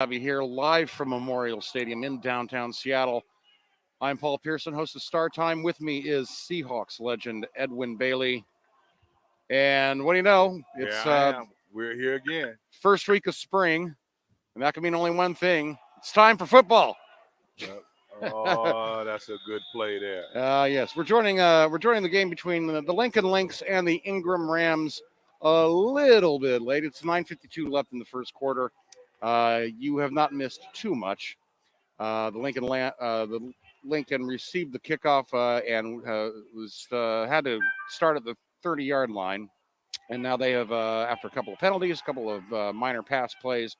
Have you here live from Memorial Stadium in downtown Seattle. I'm Paul Pearson, host of Star Time. With me is Seahawks legend Edwin Bailey. And what do you know? It's We're here again. First week of spring, and that can mean only one thing. It's time for football. Yep. Oh, that's a good play there. Yes, we're joining the game between the Lincoln Lynx and the Ingram Rams a little bit late. It's 9:52 left in the first quarter. You have not missed too much. The Lincoln received the kickoff and had to start at the 30-yard line, and now they have, after a couple of penalties, a couple of minor pass plays,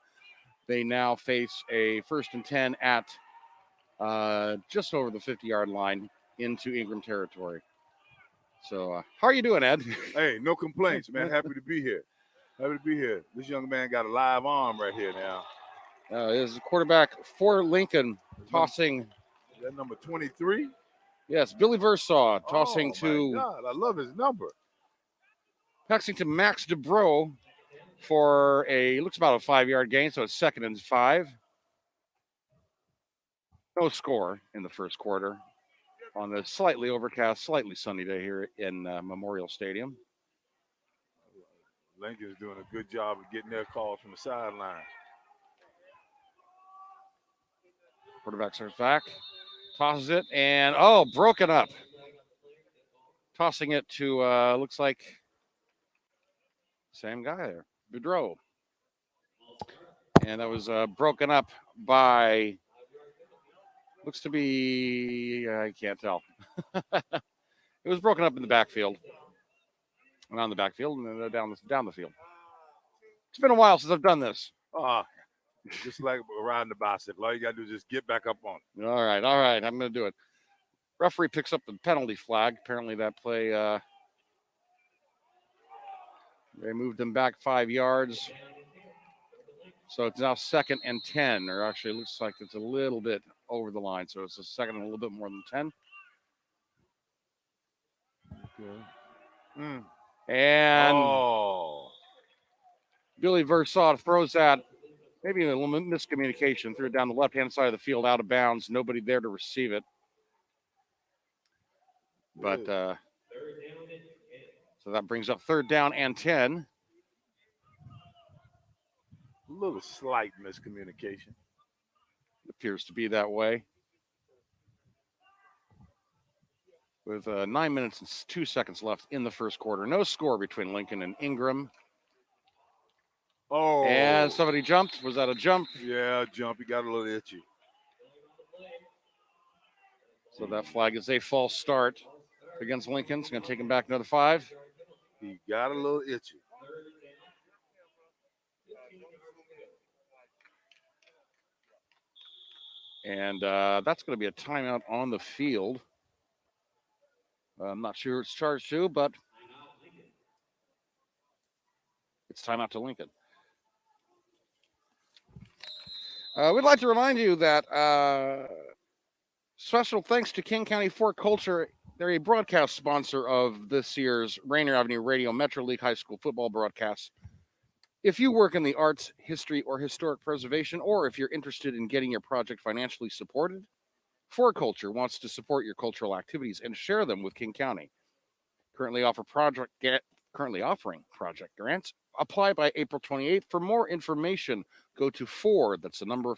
they now face a 1st and 10 at just over the 50-yard line into Ingram territory. So, how are you doing, Ed? Hey, no complaints, man. Happy to be here. This young man got a live arm right here now. Is the quarterback for Lincoln tossing. Is that number 23? Yes, Billy Versaw tossing to. God, I love his number. Passing to Max DeBro for looks about a 5-yard gain, so it's 2nd and 5. No score in the first quarter on the slightly overcast, slightly sunny day here in Memorial Stadium. Lincoln's doing a good job of getting their calls from the sideline. Quarterback starts back, tosses it, and broken up. Tossing it to looks like same guy there, Boudreaux. And that was broken up by, looks to be, I can't tell. It was broken up in the backfield. And on the backfield and then down the field. It's been a while since I've done this. Just like riding the bicycle. All you got to do is just get back up on it. All right. I'm going to do it. Referee picks up the penalty flag. Apparently that play, they moved them back 5 yards. So it's now 2nd and 10, or actually it looks like it's a little bit over the line. So it's a second and a little bit more than 10. Okay. And Billy Versaw throws that, maybe a little miscommunication, threw it down the left-hand side of the field out of bounds. Nobody there to receive it. But so that brings up 3rd down and 10. A little slight miscommunication. It appears to be that way. With 9 minutes and 2 seconds left in the first quarter. No score between Lincoln and Ingram. And somebody jumped. Was that a jump? Yeah, jump. He got a little itchy. So that flag is a false start against Lincoln. It's going to take him back another 5. He got a little itchy. And that's going to be a timeout on the field. I'm not sure it's charged to, but it's timeout to Lincoln. We'd like to remind you that special thanks to King County Fort Culture. They're a broadcast sponsor of this year's Rainier Avenue Radio Metro League High School football broadcasts. If you work in the arts, history, or historic preservation, or if you're interested in getting your project financially supported, Fort Culture wants to support your cultural activities and share them with King County. Currently offering project grants. Apply by April 28th. For more information, go to Ford. That's the number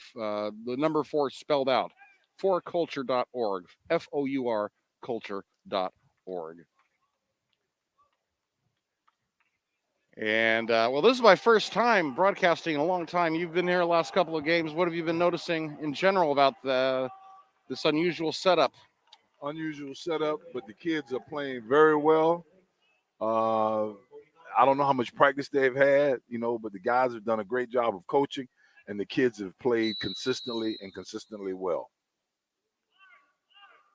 4 spelled out. forculture.org. FOUR culture.org. And this is my first time broadcasting in a long time. You've been here the last couple of games. What have you been noticing in general about this unusual setup? Unusual setup, but the kids are playing very well. I don't know how much practice they've had, but the guys have done a great job of coaching, and the kids have played consistently well.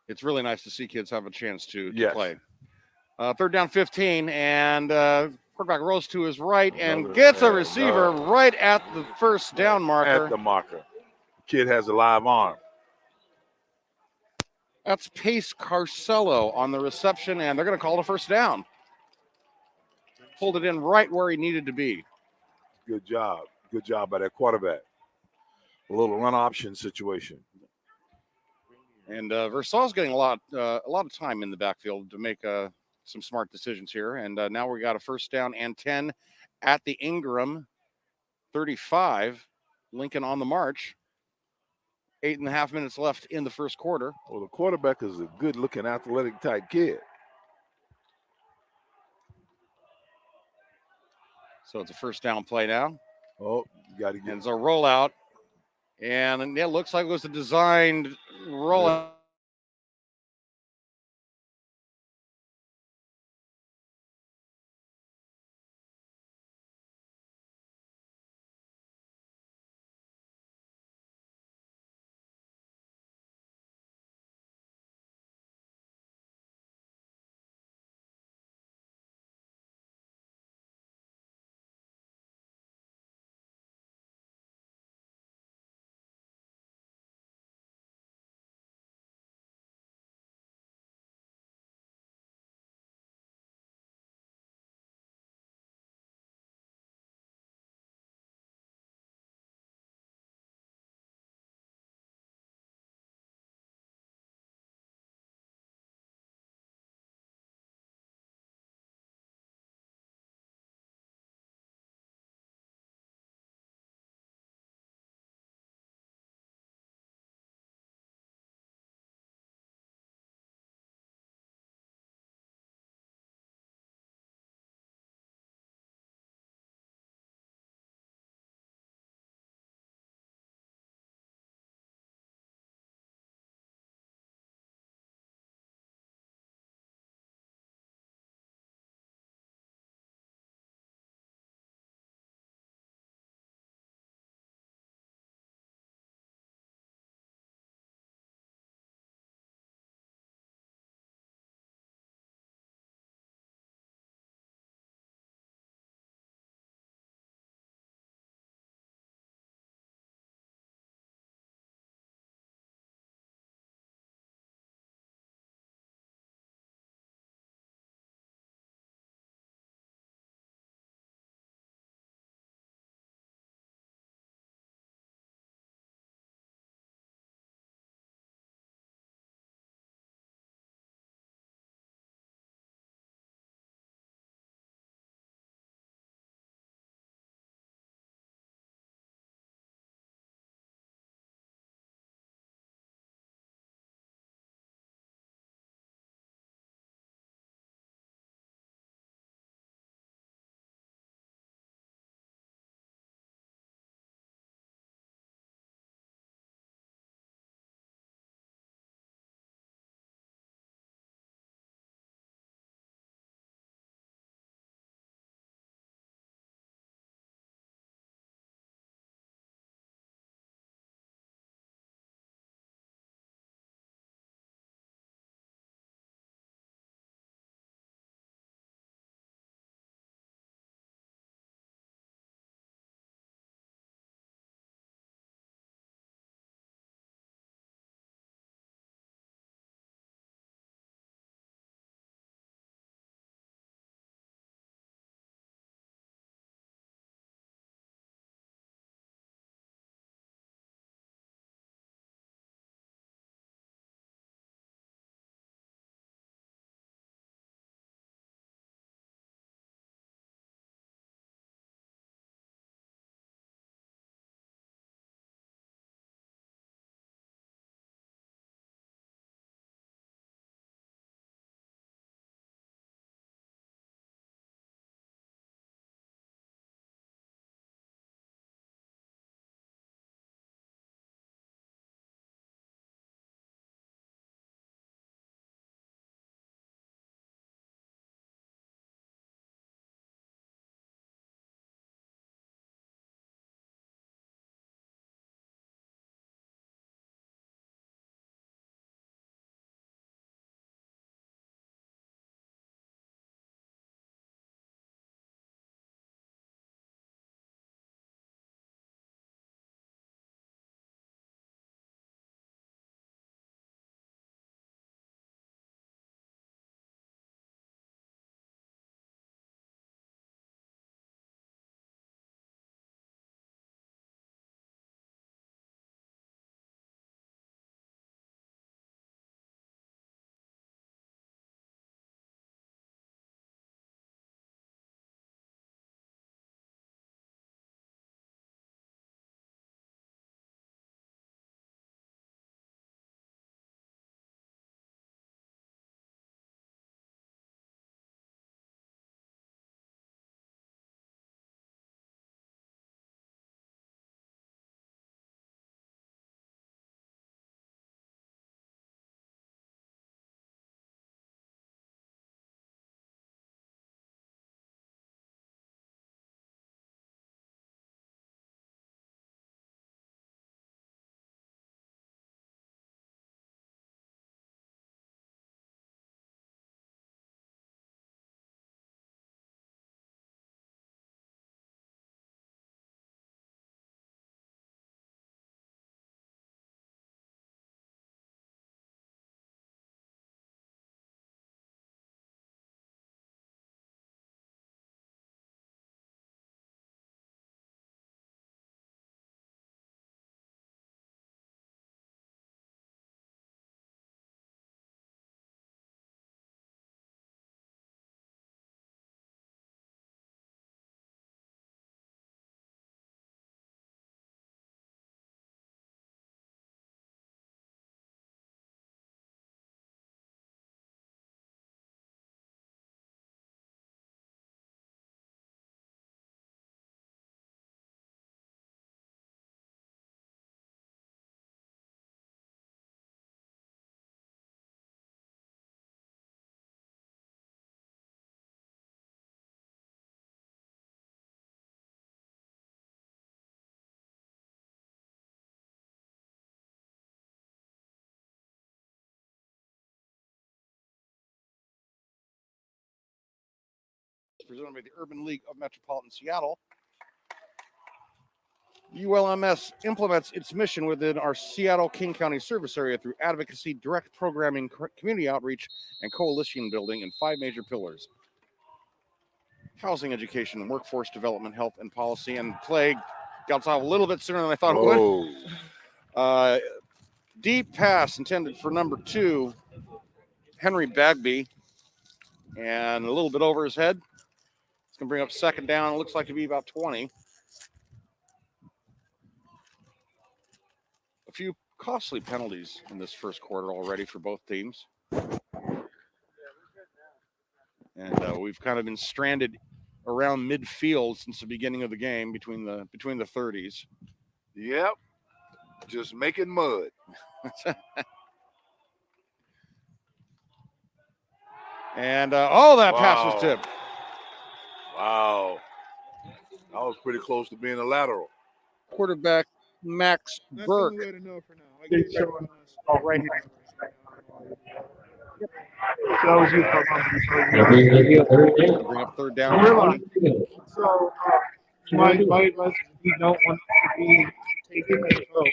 It's really nice to see kids have a chance to play. 3rd down 15, and quarterback rolls to his right and gets a receiver right at the 1st down marker. At the marker. The kid has a live arm. That's Pace Carcello on the reception, and they're going to call it a 1st down. Pulled it in right where he needed to be. Good job. Good job by that quarterback. a little run option situation. And Versaw's getting a lot of time in the backfield to make some smart decisions here. And now we got a first down and 10 at the Ingram 35. Lincoln on the march. 8.5 minutes left in the first quarter. Well, the quarterback is a good-looking, athletic type kid. So it's a first down play now. Oh, you got to get. And it's a rollout. And it looks like it was a designed rollout. presented by the Urban League of Metropolitan Seattle. ULMS implements its mission within our Seattle King County service area through advocacy, direct programming, community outreach, and coalition building in 5 major pillars: housing, education, workforce development, health, and policy. And play got off a little bit sooner than I thought it would. Deep pass intended for number 2, Henry Bagby, and a little bit over his head. It's going to bring up second down. It looks like to be about 20. A few costly penalties in this first quarter already for both teams. And we've kind of been stranded around midfield since the beginning of the game between the 30s. Yep. Just making mud. And that pass was tipped. Wow. That was pretty close to being a lateral. Quarterback Max Burke. That's the way to know for now. I get showing us right here. So that was you Bring up third down. So my advice is we don't want to be taken as well.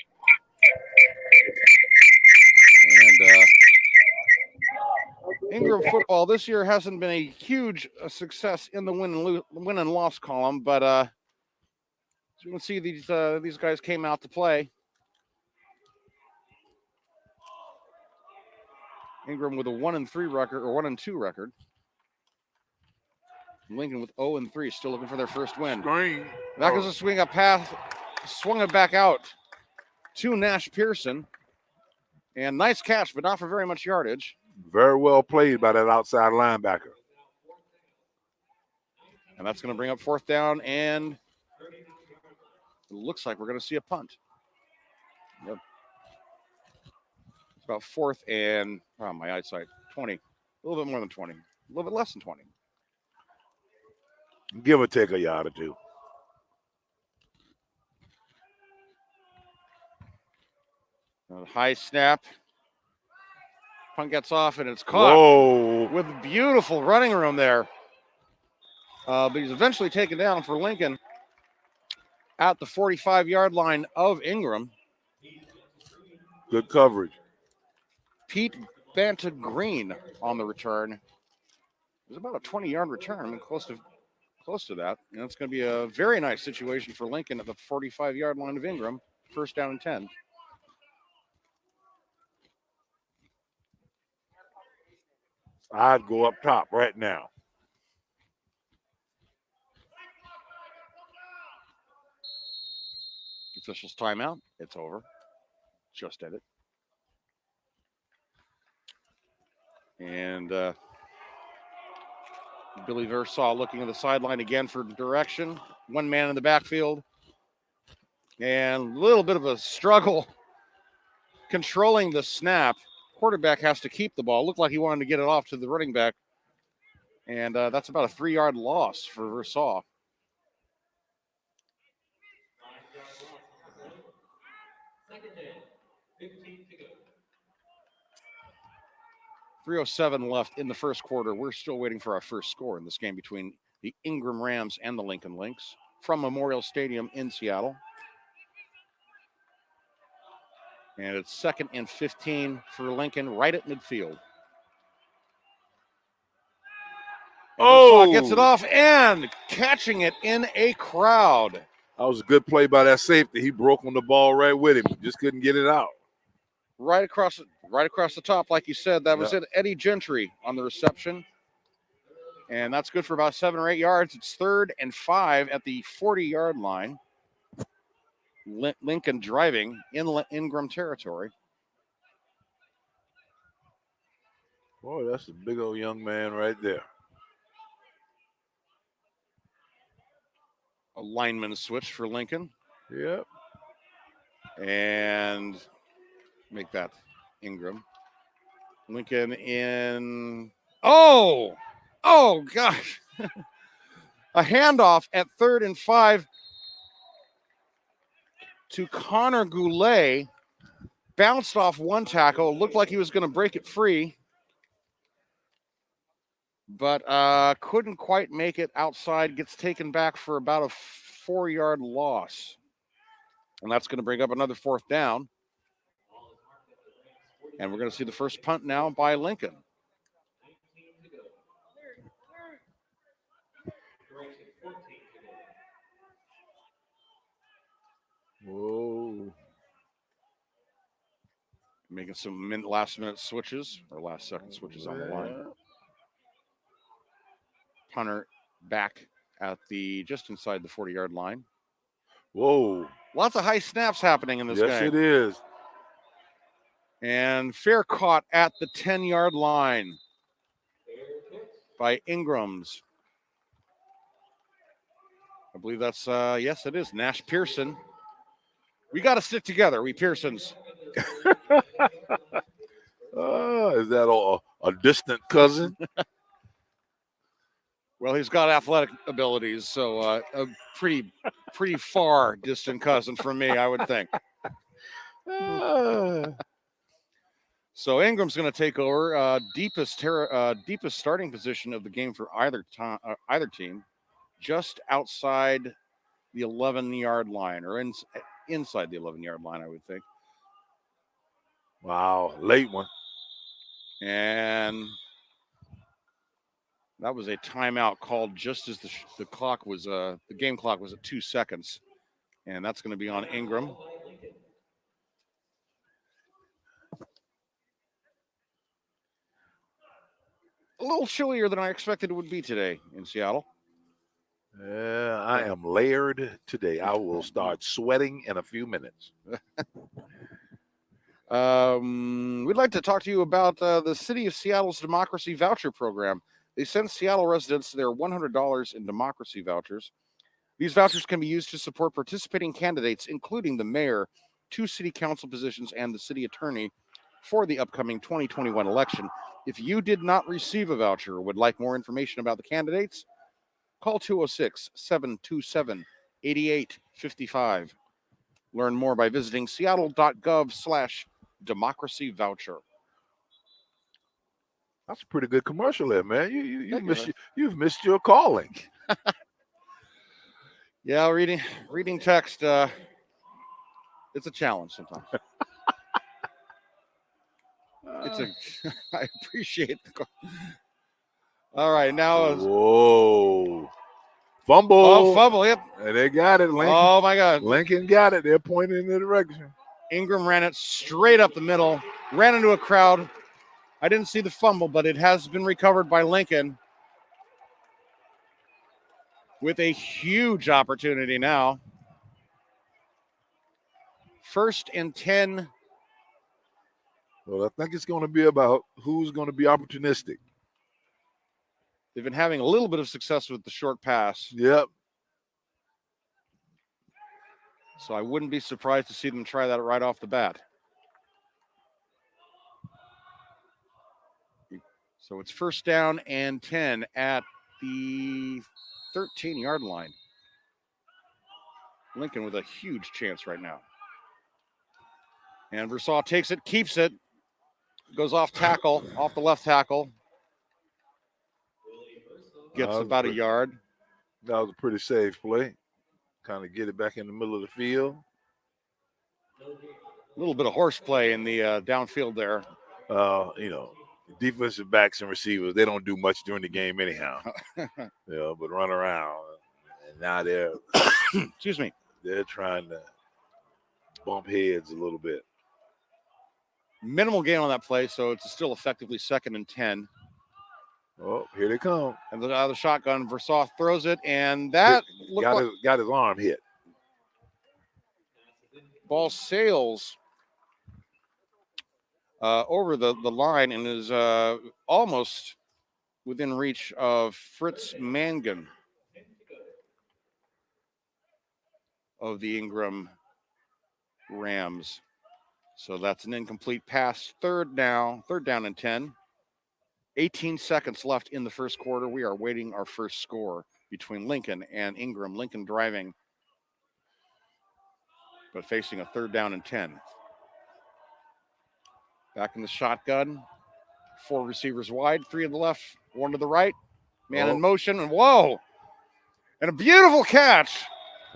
And Ingram football this year hasn't been a huge success in the win and loss column, but as you can see, these guys came out to play. Ingram with a 1-3 record, or 1-2 record. Lincoln with 0-3, still looking for their first win. That goes a swing up pass, swung it back out to Nash Pearson, and nice catch, but not for very much yardage. Very well played by that outside linebacker. And that's going to bring up fourth down, and it looks like we're going to see a punt. Yep. It's about fourth and, my eyesight, 20. A little bit more than 20. A little bit less than 20. Give or take a yard or two. High snap. Punt gets off, and it's caught with beautiful running room there. But he's eventually taken down for Lincoln at the 45-yard line of Ingram. Good coverage. Pete Banta-Green on the return. It was about a 20-yard return. I mean, close to that. And it's going to be a very nice situation for Lincoln at the 45-yard line of Ingram. First down and 10. I'd go up top right now. Officials timeout. It's over. Just ended. And Billy Versaw looking at the sideline again for direction. One man in the backfield. And a little bit of a struggle controlling the snap. Quarterback has to keep the ball. Looked like he wanted to get it off to the running back. And that's about a 3-yard loss for Versaw. .307 left in the first quarter. We're still waiting for our first score in this game between the Ingram Rams and the Lincoln Lynx from Memorial Stadium in Seattle. And it's 2nd and 15 for Lincoln right at midfield. Gets it off and catching it in a crowd. That was a good play by that safety. He broke on the ball right with him. Just couldn't get it out. Right across the top, like you said. That was it. Eddie Gentry on the reception. And that's good for about 7 or 8 yards. It's 3rd and 5 at the 40-yard line. Lincoln driving in Ingram territory. Boy, that's a big old young man right there. A lineman switch for Lincoln. Yep. And make that Ingram. Lincoln in. Oh gosh. A handoff at 3rd and 5 to Connor Goulet. Bounced off one tackle. Looked like he was going to break it free. but couldn't quite make it outside. Gets taken back for about a 4-yard loss. And that's going to bring up another 4th down. And we're going to see the first punt now by Lincoln. Whoa. Making some last-minute switches or last-second switches on the line. Punter back at just inside the 40-yard line. Whoa. Lots of high snaps happening in this game. Yes, it is. And fair caught at the 10-yard line by Ingrams. I believe that's, yes, it is. Nash Pearson. We got to stick together, we Pearsons. Is that a distant cousin? Well, he's got athletic abilities, so a pretty far distant cousin from me, I would think. So Ingram's going to take over deepest starting position of the game for either team, just outside the 11-yard line, or inside the 11-yard line, I would think. Wow, late one. And that was a timeout called just as the clock was the game clock was at 2 seconds, and that's going to be on Ingram. A little chillier than I expected it would be today in Seattle. I am layered today. I will start sweating in a few minutes. We'd like to talk to you about the City of Seattle's Democracy Voucher Program. They send Seattle residents their $100 in democracy vouchers. These vouchers can be used to support participating candidates, including the mayor, 2 city council positions, and the city attorney for the upcoming 2021 election. If you did not receive a voucher or would like more information about the candidates, call 206-727-8855. Learn more by visiting seattle.gov/democracy voucher. That's a pretty good commercial there, man. You've missed your calling. Yeah, reading text, it's a challenge sometimes. I appreciate the call. All right, now. Whoa. Fumble. Oh, fumble, yep. And they got it, Lincoln. Oh, my God. Lincoln got it. They're pointing in the direction. Ingram ran it straight up the middle, ran into a crowd. I didn't see the fumble, but it has been recovered by Lincoln with a huge opportunity now. 1st and 10. Well, I think it's going to be about who's going to be opportunistic. They've been having a little bit of success with the short pass. Yep. So I wouldn't be surprised to see them try that right off the bat. So it's 1st down and 10 at the 13-yard line. Lincoln with a huge chance right now. And Versailles takes it, keeps it, goes off tackle, off the left tackle. Gets about a yard. That was a pretty safe play. Kind of get it back in the middle of the field. A little bit of horseplay in the downfield there. Defensive backs and receivers, they don't do much during the game anyhow. But run around. And now they're excuse me. They're trying to bump heads a little bit. Minimal gain on that play, so it's still effectively 2nd and 10. Oh, here they come. And the shotgun, Versailles throws it, and that got his arm hit. Ball sails over the line and is almost within reach of Fritz Mangan of the Ingram Rams. So that's an incomplete pass. Third down and 10. 18 seconds left in the first quarter. We are waiting our first score between Lincoln and Ingram. Lincoln driving, but facing a 3rd down and 10. Back in the shotgun. 4 receivers wide, 3 to the left, 1 to the right. Man in Oh. motion, and whoa! And a beautiful catch.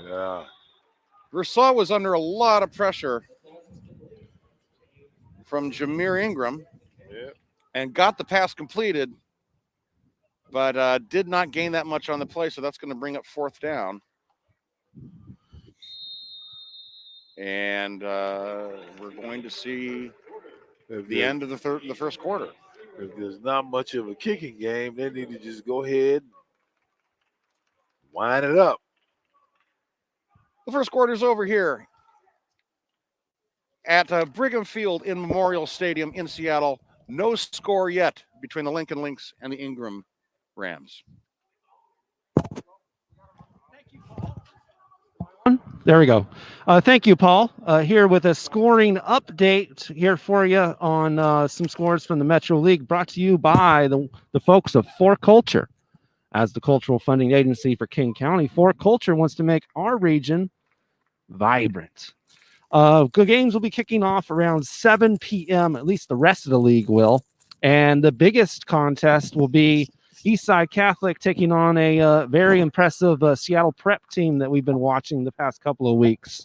Yeah. Versailles was under a lot of pressure from Jameer Ingram and got the pass completed, but did not gain that much on the play, so that's going to bring up 4th down. And we're going to see the end of the first quarter. If there's not much of a kicking game, they need to just go ahead and wind it up. The first quarter's over here at Brigham Field in Memorial Stadium in Seattle. No score yet between the Lincoln Lynx and the Ingram Rams. There we go. Thank you, Paul. Here with a scoring update here for you on some scores from the Metro League, brought to you by the folks of For Culture. As the cultural funding agency for King County, For Culture wants to make our region vibrant. Good games will be kicking off around 7 p.m. At least the rest of the league will. And the biggest contest will be Eastside Catholic taking on a very impressive Seattle Prep team that we've been watching the past couple of weeks.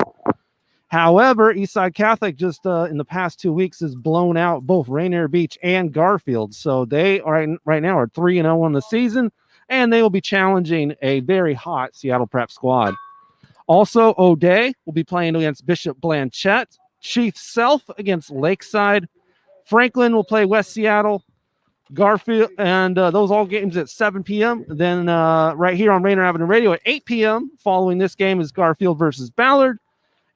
However, Eastside Catholic just in the past 2 weeks has blown out both Rainier Beach and Garfield. So they are right now are 3-0 on the season, and they will be challenging a very hot Seattle Prep squad. Also, O'Day will be playing against Bishop Blanchette, Chief Self against Lakeside. Franklin will play West Seattle, Garfield, and those all games at 7 p.m. Then right here on Rainier Avenue Radio at 8 p.m. Following this game is Garfield versus Ballard.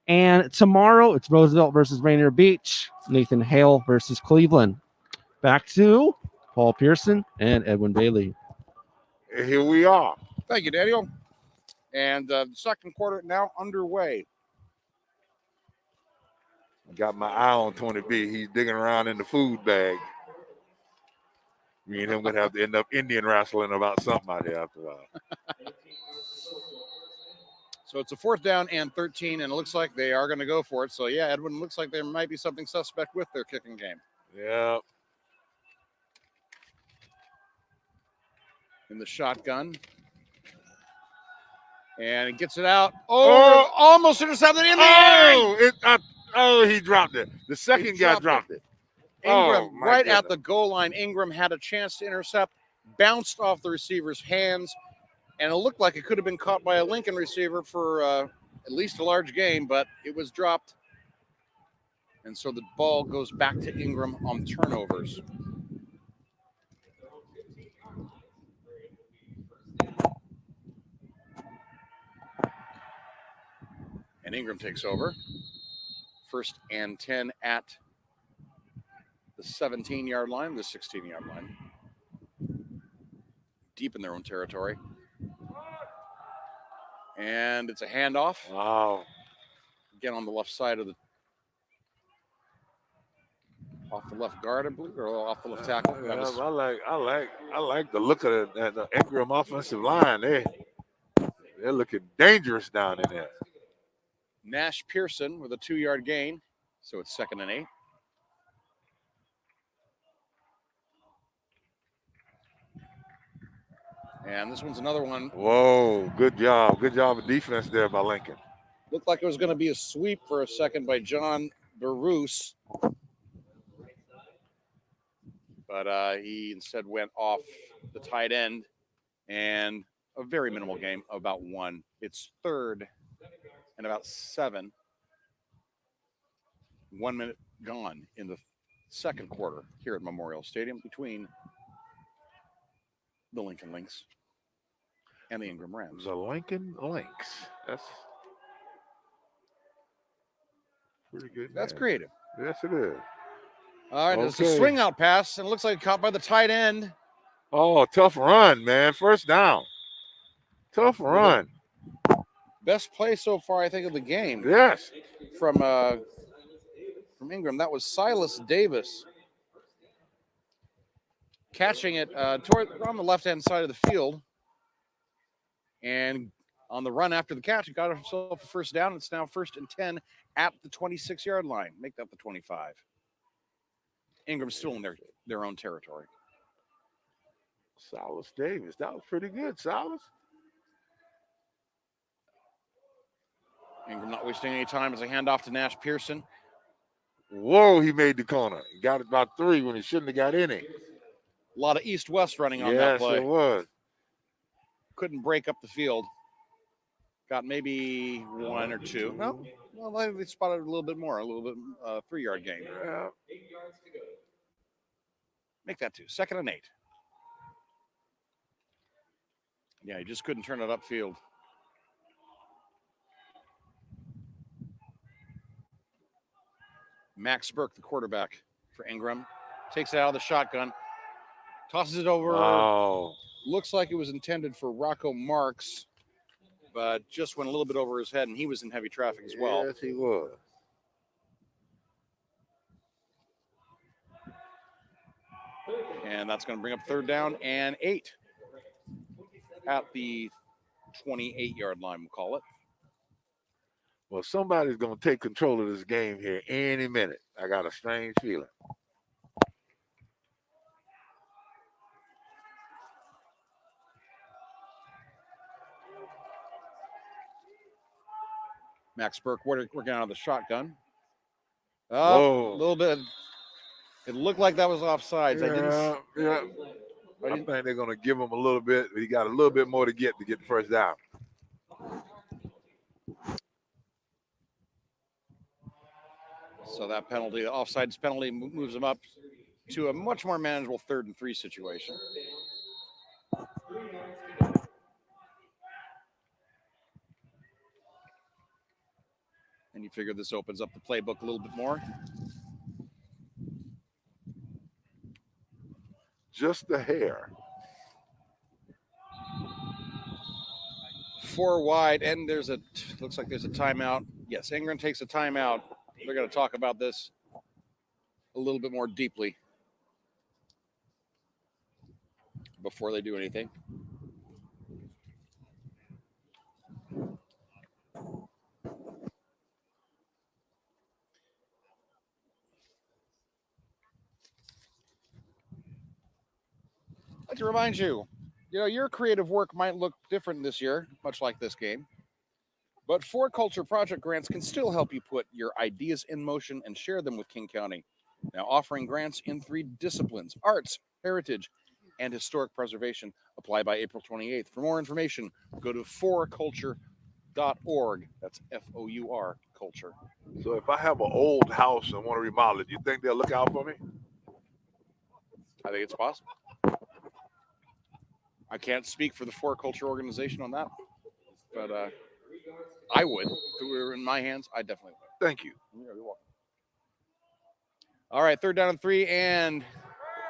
And tomorrow it's Roosevelt versus Rainier Beach, Nathan Hale versus Cleveland. Back to Paul Pearson and Edwin Bailey. Here we are. Thank you, Daniel. And the second quarter now underway. Got my eye on Tony B. He's digging around in the food bag. Me and him going to have to end up Indian wrestling about something out there after a while. So it's a 4th down and 13, and it looks like they are going to go for it. So, yeah, Edwin, looks like there might be something suspect with their kicking game. Yeah. In the shotgun. And it gets it out. Oh! Almost intercepted in the air! He dropped it. The second guy dropped it. Ingram, right at the goal line. Ingram had a chance to intercept, bounced off the receiver's hands, and it looked like it could have been caught by a Lincoln receiver for at least a large gain, but it was dropped. And so the ball goes back to Ingram on turnovers. And Ingram takes over. 1st and 10 at the 17-yard line, the 16-yard line. Deep in their own territory. And it's a handoff. Wow. Again on the left side of off the left guard, I believe, or off the left tackle. Yeah, I like the look of the Ingram offensive line. They're looking dangerous down in there. Nash Pearson with a 2-yard gain. So it's 2nd and 8. And this one's another one. Whoa, good job. Good job of defense there by Lincoln. Looked like it was going to be a sweep for a second by John Barouse. But he instead went off the tight end. And a very minimal game, about 1. It's 3rd and about 7. 1 minute gone in the second quarter here at Memorial Stadium between the Lincoln Lynx and the Ingram Rams. The Lincoln Lynx. That's pretty good. That's man. Creative. Yes, it is. All right, it's a swing out pass, and it looks like caught by the tight end. Oh, tough run, man. 1st down. Tough run. Best play so far, I think, of the game. Yes. From Ingram. That was Silas Davis catching it on the left-hand side of the field. And on the run after the catch, he got himself a 1st down. It's now 1st and 10 at the 26-yard line. Make that the 25. Ingram's still in their own territory. Silas Davis. That was pretty good, Silas. Ingram not wasting any time as a handoff to Nash Pearson. Whoa, he made the corner. He got about 3 when he shouldn't have got any. A lot of east-west running on that Yes, play. it was. Couldn't break up the field. Got maybe 1 or 2. No, well, they spotted a little bit more, a little bit 3-yard gain. Yeah. Make that 2. 2nd and 8. Yeah, he just couldn't turn it upfield. Max Burke, the quarterback for Ingram, takes it out of the shotgun, tosses it over. Oh. Looks like it was intended for Rocco Marks, but just went a little bit over his head, and he was in heavy traffic as well. Yes, he was. And that's going to bring up 3rd down and 8 at the 28-yard line, we'll call it. Well, somebody's going to take control of this game here any minute. I got a strange feeling. Max Burke working out of the shotgun. A little bit. It looked like that was offsides. I think they're going to give him a little bit. He got a little bit more to get the first down. So that penalty, the offsides penalty, moves him up to a much more manageable 3rd and 3 situation. And you figure this opens up the playbook a little bit more. Just a hair. 4 wide, and looks like there's a timeout. Yes, Ingram takes a timeout. They're going to talk about this a little bit more deeply before they do anything. I'd like to remind you, your creative work might look different this year, much like this game. But 4Culture project grants can still help you put your ideas in motion and share them with King County. Now offering grants in 3 disciplines: arts, heritage, and historic preservation. Apply by April 28th. For more information, go to 4culture.org. That's F-O-U-R, culture. So if I have an old house and want to remodel it, do you think they'll look out for me? I think it's possible. I can't speak for the 4Culture organization on that, but I would. If it were in my hands, I definitely would. Thank you. You're welcome. All right, 3rd down and 3, and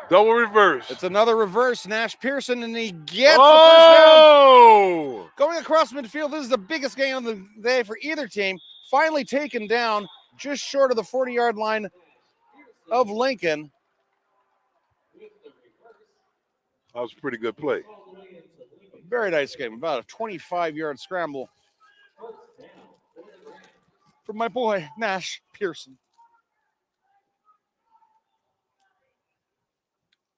double reverse. It's another reverse. Nash Pearson, and he gets the first down. Going across midfield, this is the biggest gain of the day for either team. Finally taken down just short of the 40-yard line of Lincoln. That was a pretty good play. Very nice game. About a 25-yard scramble from my boy, Nash Pearson.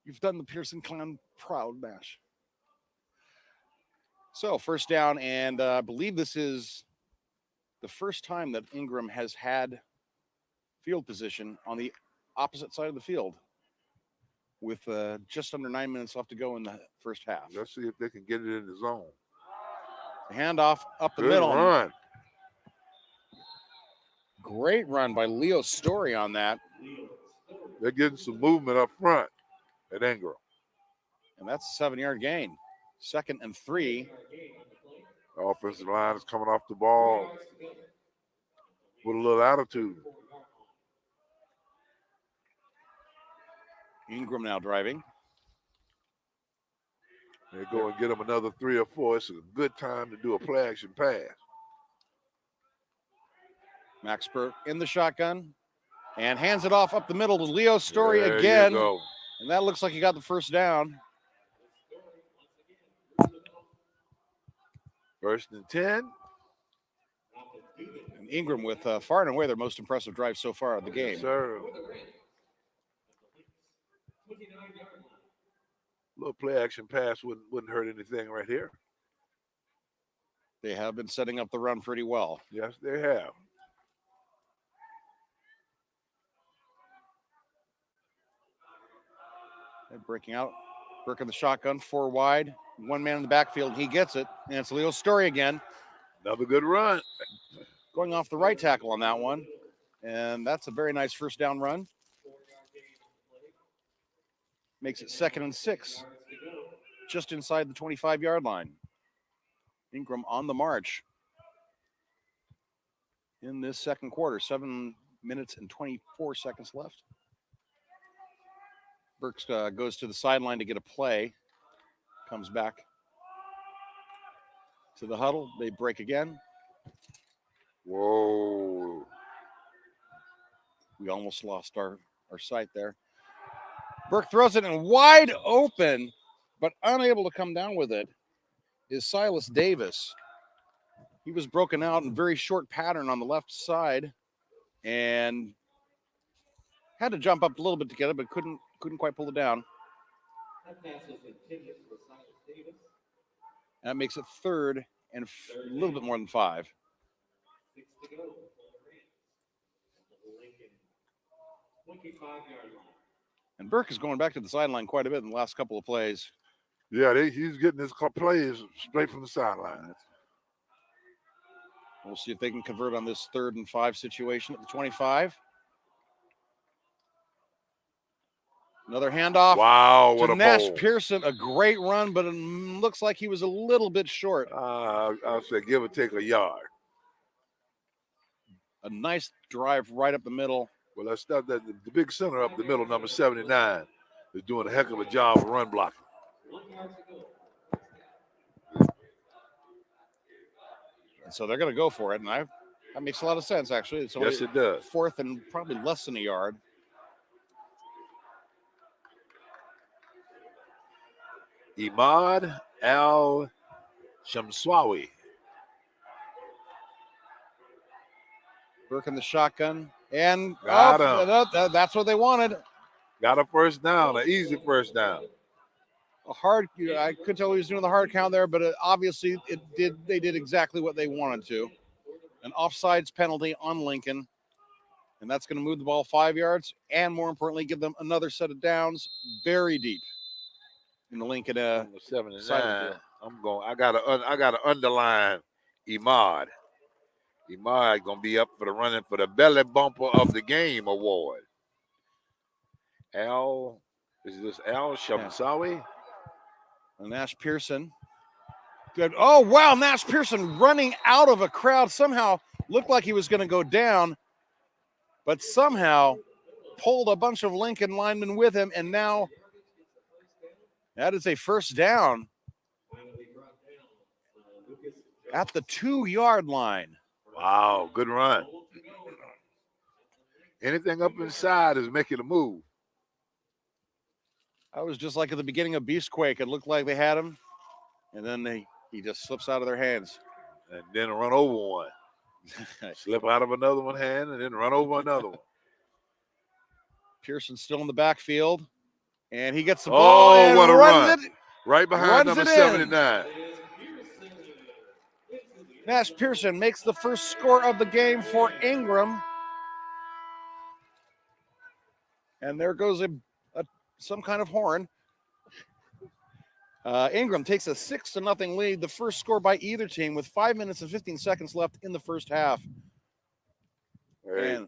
You've done the Pearson clan proud, Nash. So 1st down, and I believe this is the first time that Ingram has had field position on the opposite side of the field with just under 9 minutes left to go in the first half. Let's see if they can get it in the zone. Handoff up the Good middle. Run. Great run by Leo Story on that. They're getting some movement up front at Ingram. And that's a 7-yard gain. 2nd and 3. The offensive line is coming off the ball with a little attitude. Ingram now driving. They go and get them another 3 or 4. It's a good time to do a play action pass. Max Burke in the shotgun and hands it off up the middle to Leo Story There again. you go. And that looks like he got the first down. 1st and 10. And Ingram with far and away their most impressive drive so far of the game. Yes, sir. Little play action pass wouldn't hurt anything right here. They have been setting up the run pretty well. Yes, they have. They're breaking out. Burke in the shotgun, 4 wide. 1 man in the backfield. He gets it. And it's Leo's Story again. Another good run. Going off the right tackle on that one. And that's a very nice first down run. Makes it 2nd and 6. Just inside the 25-yard line. Ingram on the march. In this second quarter, 7 minutes and 24 seconds left. Burks goes to the sideline to get a play. Comes back to the huddle. They break again. Whoa. We almost lost our sight there. Burke throws it in wide open, but unable to come down with it is Silas Davis. He was broken out in very short pattern on the left side and had to jump up a little bit to get it, but couldn't quite pull it down. That makes it 3rd and a little bit more than 5. And Burke is going back to the sideline quite a bit in the last couple of plays. Yeah, he's getting his plays straight from the sideline. We'll see if they can convert on this 3rd and 5 situation at the 25. Another handoff. Wow, what to a Nash bowl. Pearson. A great run, but it looks like he was a little bit short. I'll say give or take a yard. A nice drive right up the middle. Well, that's not that the big center up the middle, number 79, is doing a heck of a job of run blocking. And so they're going to go for it, and that makes a lot of sense, actually. It's only Yes, it does. 4th and probably less than a yard. Imad Al-Shamswawi. Burke in the shotgun. And Got him. That's what they wanted. Got a first down, an easy first down. A hard, I could tell he was doing the hard count there, but obviously they did exactly what they wanted to. An offsides penalty on Lincoln. And that's going to move the ball 5 yards and, more importantly, give them another set of downs very deep in the Lincoln Number 79. side of the field. I gotta underline Imad. Imad gonna be up for the running for the belly bumper of the game award. Is this Al Shamsawi? And Nash Pearson. Good. Oh, wow. Nash Pearson running out of a crowd. Somehow looked like he was going to go down, but somehow pulled a bunch of Lincoln linemen with him. And now that is a first down at the 2-yard line. Wow, good run. Anything up inside is making a move. I was just like at the beginning of Beastquake. It looked like they had him, and then he just slips out of their hands. And then run over one. Slip out of another one's hand and then run over another one. Pearson's still in the backfield, and he gets the ball and what a runs run. it. Right behind number 79. Nash Pearson makes the first score of the game for Ingram. And there goes some kind of horn. Ingram takes a 6-0 lead, the first score by either team with 5 minutes and 15 seconds left in the first half. Hey, And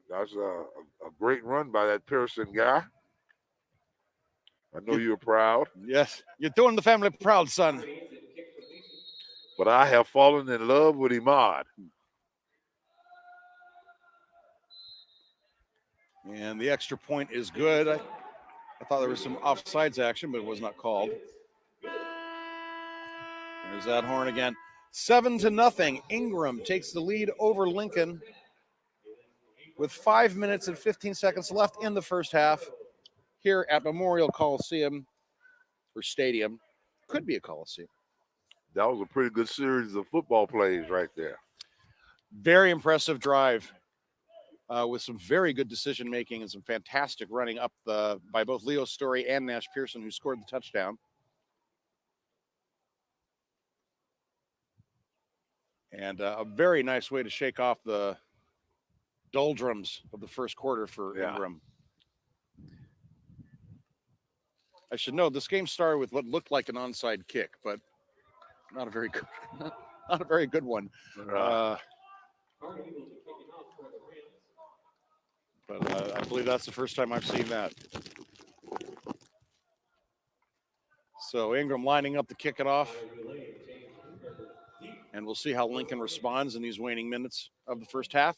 that's a great run by that Pearson guy. I know you're proud. yes, you're doing the family proud, son. But I have fallen in love with Imad. And the extra point is good. I thought there was some offsides action, but it was not called. There's that horn again. 7-0. Ingram takes the lead over Lincoln with 5 minutes and 15 seconds left in the first half here at Memorial Coliseum, or Stadium. Could be a Coliseum. That was a pretty good series of football plays right there. Very impressive drive. with some very good decision making and some fantastic running up by both Leo Story and Nash Pearson, who scored the touchdown. And a very nice way to shake off the doldrums of the first quarter for Ingram. I should note this game started with what looked like an onside kick, but not a very good, not a very good one. But I believe that's the first time I've seen that. So Ingram lining up to kick it off. And we'll see how Lincoln responds in these waning minutes of the first half.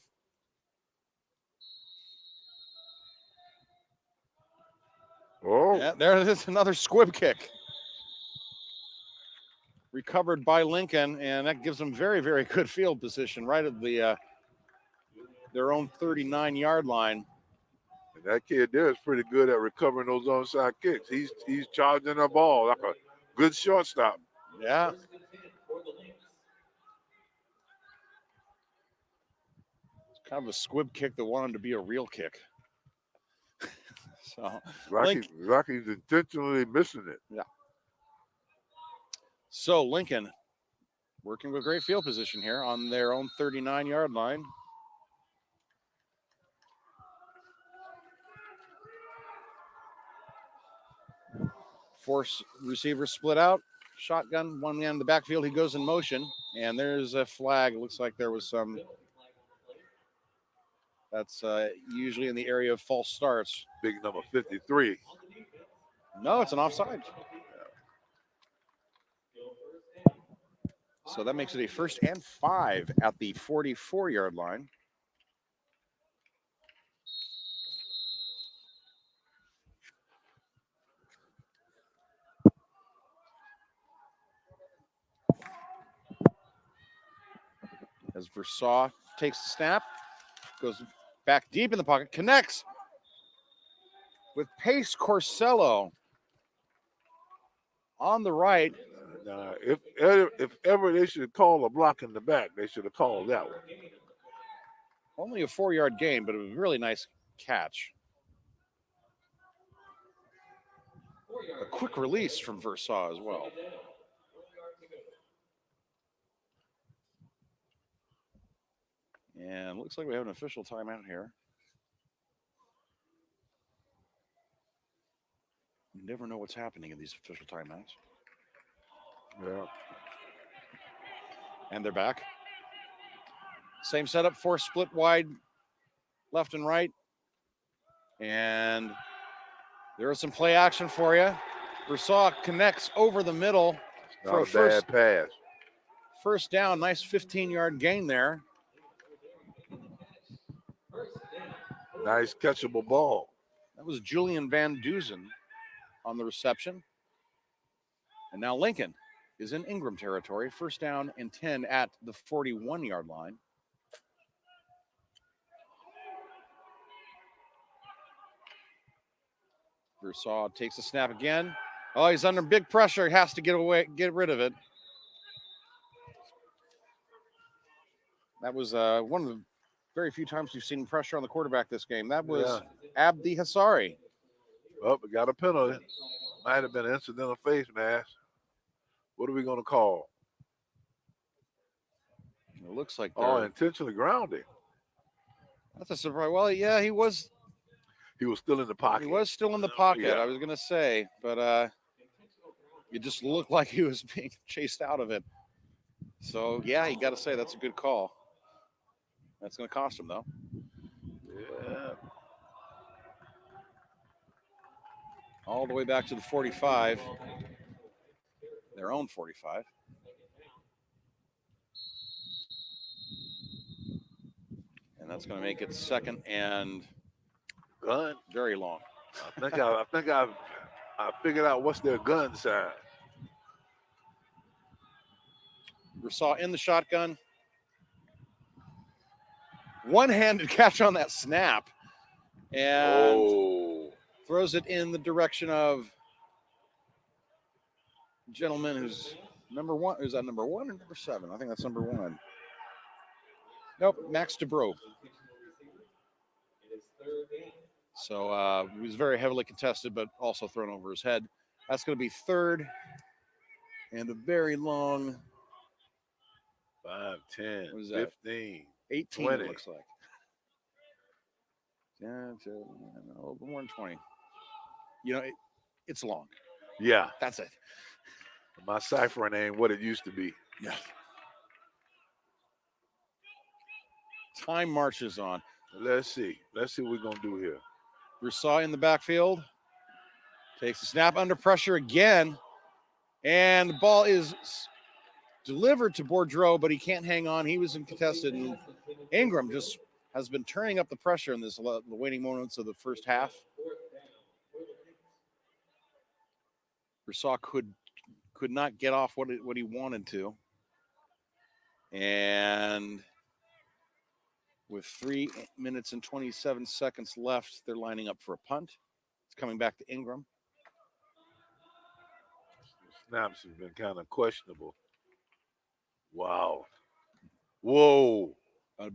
Oh, Yeah, there it is, another squib kick. Recovered by Lincoln, and that gives them very, very good field position right at the their own 39-yard line. and that kid there is pretty good at recovering those onside kicks. He's charging the ball like a good shortstop. Yeah. It's kind of a squib kick that wanted to be a real kick. So Rocky's intentionally missing it. Yeah. So Lincoln working with great field position here on their own 39-yard line. Force receivers split out. Shotgun, one man in the backfield. He goes in motion, and there's a flag. It looks like there was some. That's usually in the area of false starts. Big number 53. No, it's an offside. So that makes it a 1st and 5 at the 44-yard line. As Versaw takes the snap, goes back deep in the pocket, connects with Pace Corsello on the right. If ever they should call a block in the back, they should have called that one. Only a 4-yard gain, but a really nice catch. A quick release from Versaw as well. And looks like we have an official timeout here. You never know what's happening in these official timeouts. Yeah. And they're back. Same setup, 4 split wide, left and right. And there is some play action for you. Versaw connects over the middle for a bad pass. First down, nice 15-yard gain there. Nice catchable ball. That was Julian Van Duzen on the reception. And now Lincoln is in Ingram territory. 1st down and 10 at the 41-yard line. Versaw takes the snap again. Oh, he's under big pressure. He has to get rid of it. That was one of the very few times we've seen pressure on the quarterback this game. That was Abdi Hassari. Well, we got a penalty. Might have been an incidental face mask. What are we going to call? It looks like intentionally grounding. That's a surprise. Well, yeah, he was still in the pocket. He was still in the pocket, Yeah. I was going to say, but it just looked like he was being chased out of it. So, yeah, you got to say that's a good call. That's going to cost him, though. Yeah. All the way back to the 45. Their own 45. And that's going to make it 2nd and gun. Very long. I think I figured out what's their gun sign. Versaw in the shotgun. One-handed catch on that snap. And throws it in the direction of gentleman who's number 1. Is that number 1 or number 7? I think that's number 1. Nope, Max DeBro. So he was very heavily contested, but also thrown over his head. That's going to be third and a very long 5, 10, What is that? 15, 18, 20. it looks like. Yeah, a little bit more than 20. You know, it's long. Yeah. That's it. My ciphering ain't what it used to be. Yeah. Time marches on. Let's see. Let's see what we're going to do here. Rousseau in the backfield. Takes the snap under pressure again. And the ball is delivered to Boudreaux, but he can't hang on. He was contested. And Ingram just has been turning up the pressure in the waning moments of the first half. Rousseau could not get off what he wanted to. And with 3 minutes and 27 seconds left, they're lining up for a punt. It's coming back to Ingram. Snaps have been kind of questionable. Wow. Whoa. A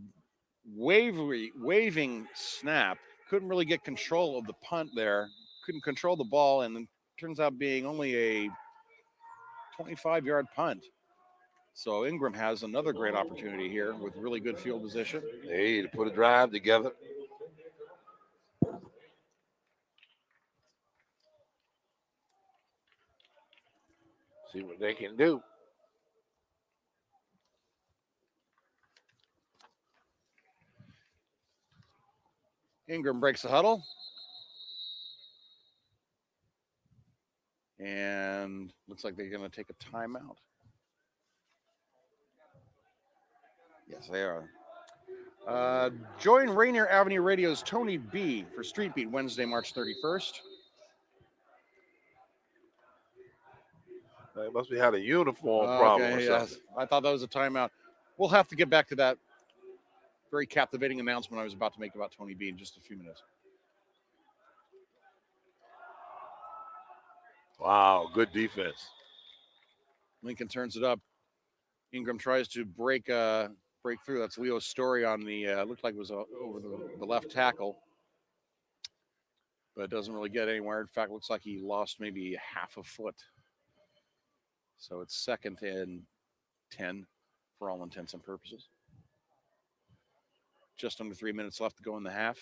waving snap. Couldn't really get control of the punt there. Couldn't control the ball, and then turns out being only a 25-yard punt. So Ingram has another great opportunity here with really good field position. Hey, to put a drive together. See what they can do. Ingram breaks the huddle. And looks like they're going to take a timeout. Yes, they are. Join Rainier Avenue Radio's Tony B for Street Beat Wednesday, March 31st. They must be had a uniform problem or something. Yes. I thought that was a timeout. We'll have to get back to that very captivating announcement I was about to make about Tony B in just a few minutes. Wow, good defense. Lincoln turns it up. Ingram tries to break through. That's Leo's story on the looked like it was over the left tackle, but it doesn't really get anywhere. In fact, it looks like he lost maybe half a foot. So it's 2nd and 10 for all intents and purposes. Just under 3 minutes left to go in the half.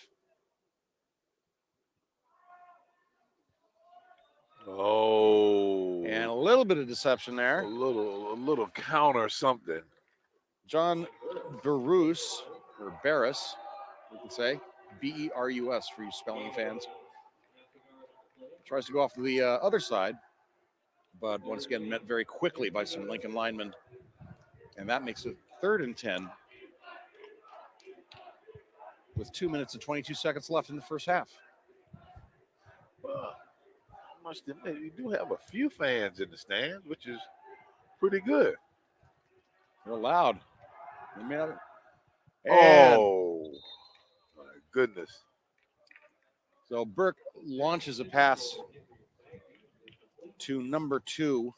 Oh. And a little bit of deception there. A little counter something. John Barus, or Barris, we can say, Berus for you spelling fans. Tries to go off to the other side, but once again met very quickly by some Lincoln linemen. And that makes it 3rd and 10 with 2 minutes and 22 seconds left in the first half. Well, I must admit, you do have a few fans in the stands, which is pretty good. They're loud. They may not... Oh, my goodness. So Burke launches a pass to number 2.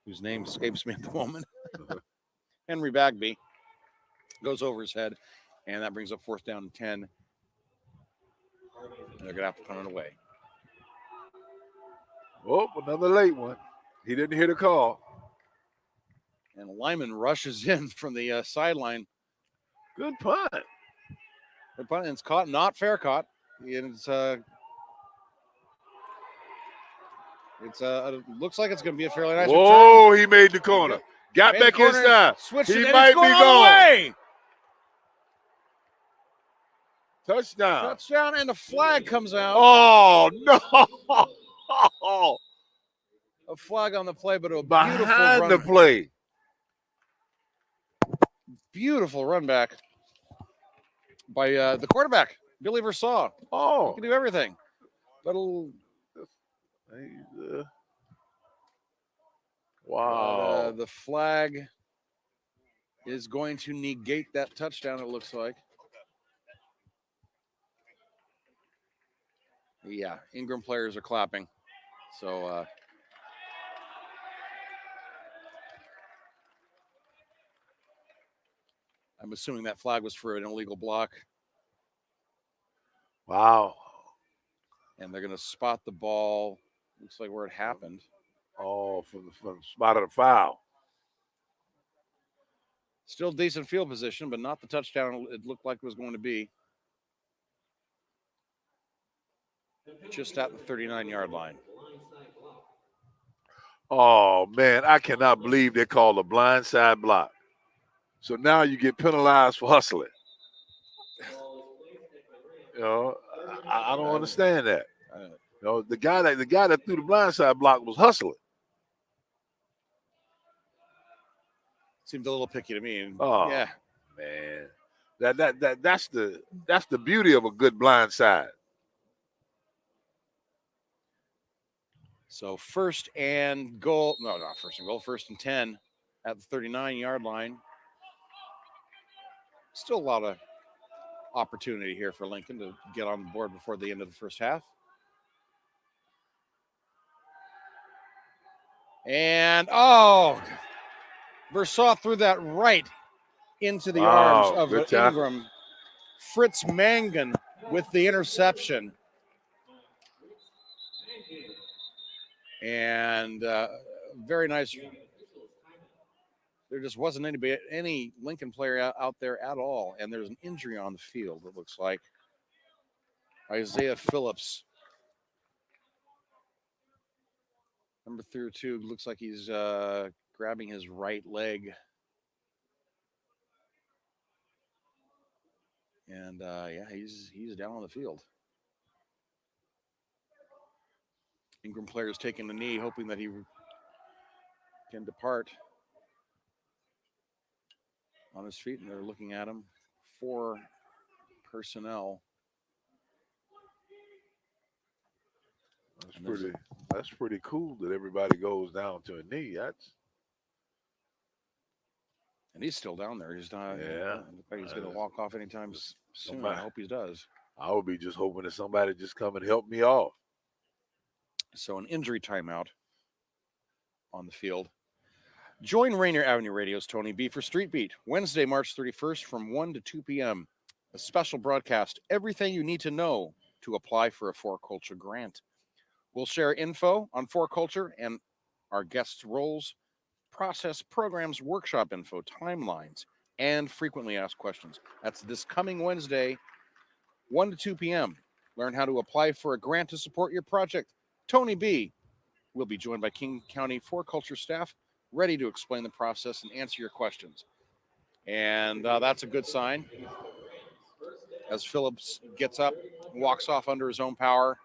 Whose name escapes me at the moment. Henry Bagby goes over his head, and that brings up 4th down and 10. And they're going to have to punt it away. Oh, another late one. He didn't hear the call. And a lineman rushes in from the sideline. Good punt. The punt, and it's caught, not fair caught. And it looks like it's going to be a fairly nice Whoa, return. He made the corner. Got Made back the corner, inside. Switched He it, might and be he's going all the gone. way. Touchdown. Touchdown, and the flag comes out. Oh, no. A flag on the play, but a Behind the play. Beautiful run back by the quarterback, Billy Versaw. Oh. He can do everything. But wow. The flag is going to negate that touchdown, it looks like. Yeah, Ingram players are clapping. So I'm assuming that flag was for an illegal block. Wow. And they're going to spot the ball. Looks like where it happened. Oh, from the spot of the foul. Still decent field position, but not the touchdown it looked like it was going to be. Just at the 39-yard line. Oh, man, I cannot believe they called a blindside block. So now you get penalized for hustling. You know, I don't understand that. You know, the guy that threw the blindside block was hustling. Seemed a little picky to me. Oh, yeah, man, that's the beauty of a good blindside. So first and goal. No, not first and goal. First and 10 at the 39-yard line. Still a lot of opportunity here for Lincoln to get on the board before the end of the first half. And, Versailles threw that right into the arms of Ingram. Fritz Mangan with the interception. And very nice. There just wasn't any Lincoln player out there at all. And there's an injury on the field, it looks like. Isaiah Phillips. Number 32, looks like he's grabbing his right leg. And, he's down on the field. Ingram player's taking the knee, hoping that he can depart on his feet, and they're looking at him. 4 personnel. That's pretty cool that everybody goes down to a knee. And he's still down there. He's not. Yeah. Looks like he's going to walk off anytime soon. I hope he does. I would be just hoping that somebody just come and help me off. So an injury timeout on the field. Join Rainier Avenue Radio's Tony B for Street Beat, Wednesday, March 31st from 1 to 2 p.m. A special broadcast, everything you need to know to apply for a 4Culture grant. We'll share info on 4Culture and our guests' roles, process, programs, workshop info, timelines, and frequently asked questions. That's this coming Wednesday, 1 to 2 p.m. Learn how to apply for a grant to support your project. Tony B will be joined by King County 4Culture staff, ready to explain the process and answer your questions. And that's a good sign. As Phillips gets up, walks off under his own power.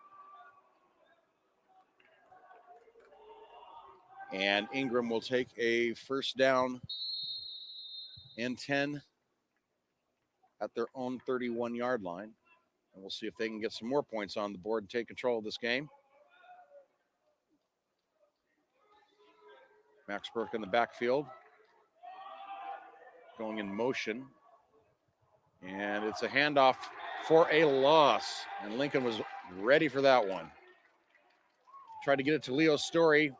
And Ingram will take a first down and 10 at their own 31-yard line. And we'll see if they can get some more points on the board and take control of this game. Max Burke in the backfield, going in motion. And it's a handoff for a loss. And Lincoln was ready for that one. Tried to get it to Leo Story.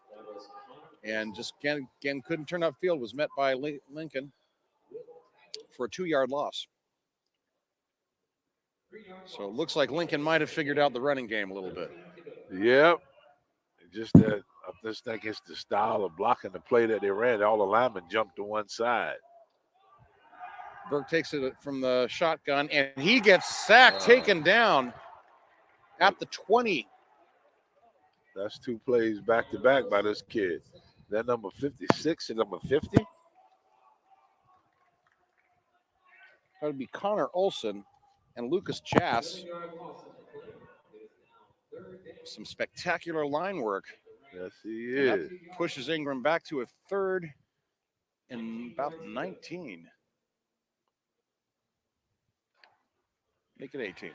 And just again couldn't turn upfield. Was met by Lincoln for a 2-yard loss. So it looks like Lincoln might have figured out the running game a little bit. Yep. Just that, I just think it's the style of blocking the play that they ran. All the linemen jumped to one side. Burke takes it from the shotgun, and he gets sacked, taken down at the 20. That's 2 plays back-to-back by this kid. That number 56 and number 50? That would be Connor Olson and Lucas Chass. Some spectacular line work. Yes, he is. Pushes Ingram back to a 3rd and about 19. Make it 18.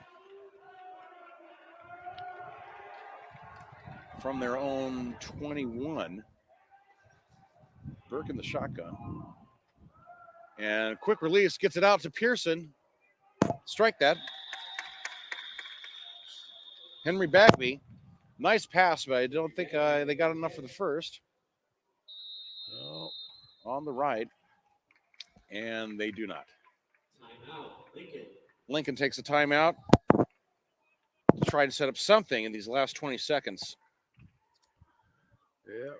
From their own 21. Burke in the shotgun. And quick release, gets it out to Pearson. Strike that. Henry Bagby. Nice pass, but I don't think they got enough for the first. No. On the right. And they do not. Lincoln takes a timeout to try to set up something in these last 20 seconds. Yeah.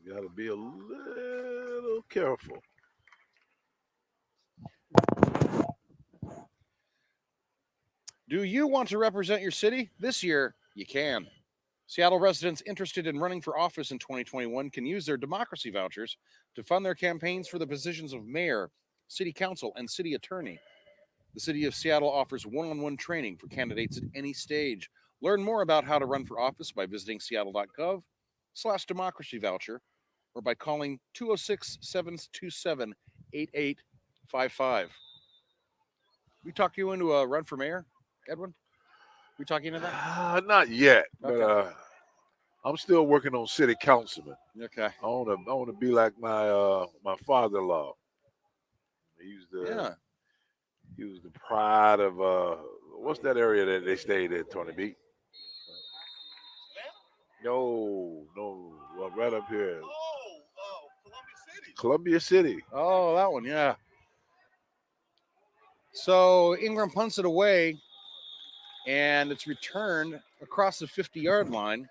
You got to be a little careful. Do you want to represent your city? This year, you can. Seattle residents interested in running for office in 2021 can use their democracy vouchers to fund their campaigns for the positions of mayor, city council, and city attorney. The city of Seattle offers one-on-one training for candidates at any stage. Learn more about how to run for office by visiting seattle.gov/democracy voucher or by calling 206-727-8855. We talk you into a run for mayor, Edwin? We talking into that? Not yet, but Okay. I'm still working on city councilman. Okay. I want to be like my father-in-law. He was the pride of what's that area that they stayed in, Tony B? No, well, right up here. Columbia City. Oh, that one, yeah. So Ingram punts it away, and it's returned across the 50-yard line.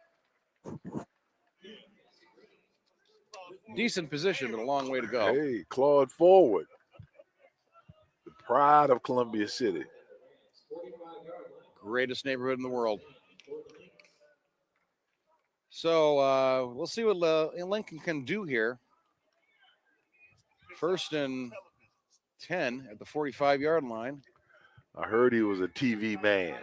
Decent position, but a long way to go. Hey, clawed forward. The pride of Columbia City. Greatest neighborhood in the world. So we'll see what Lincoln can do here. 1st and 10 at the 45-yard line. I heard he was a TV man.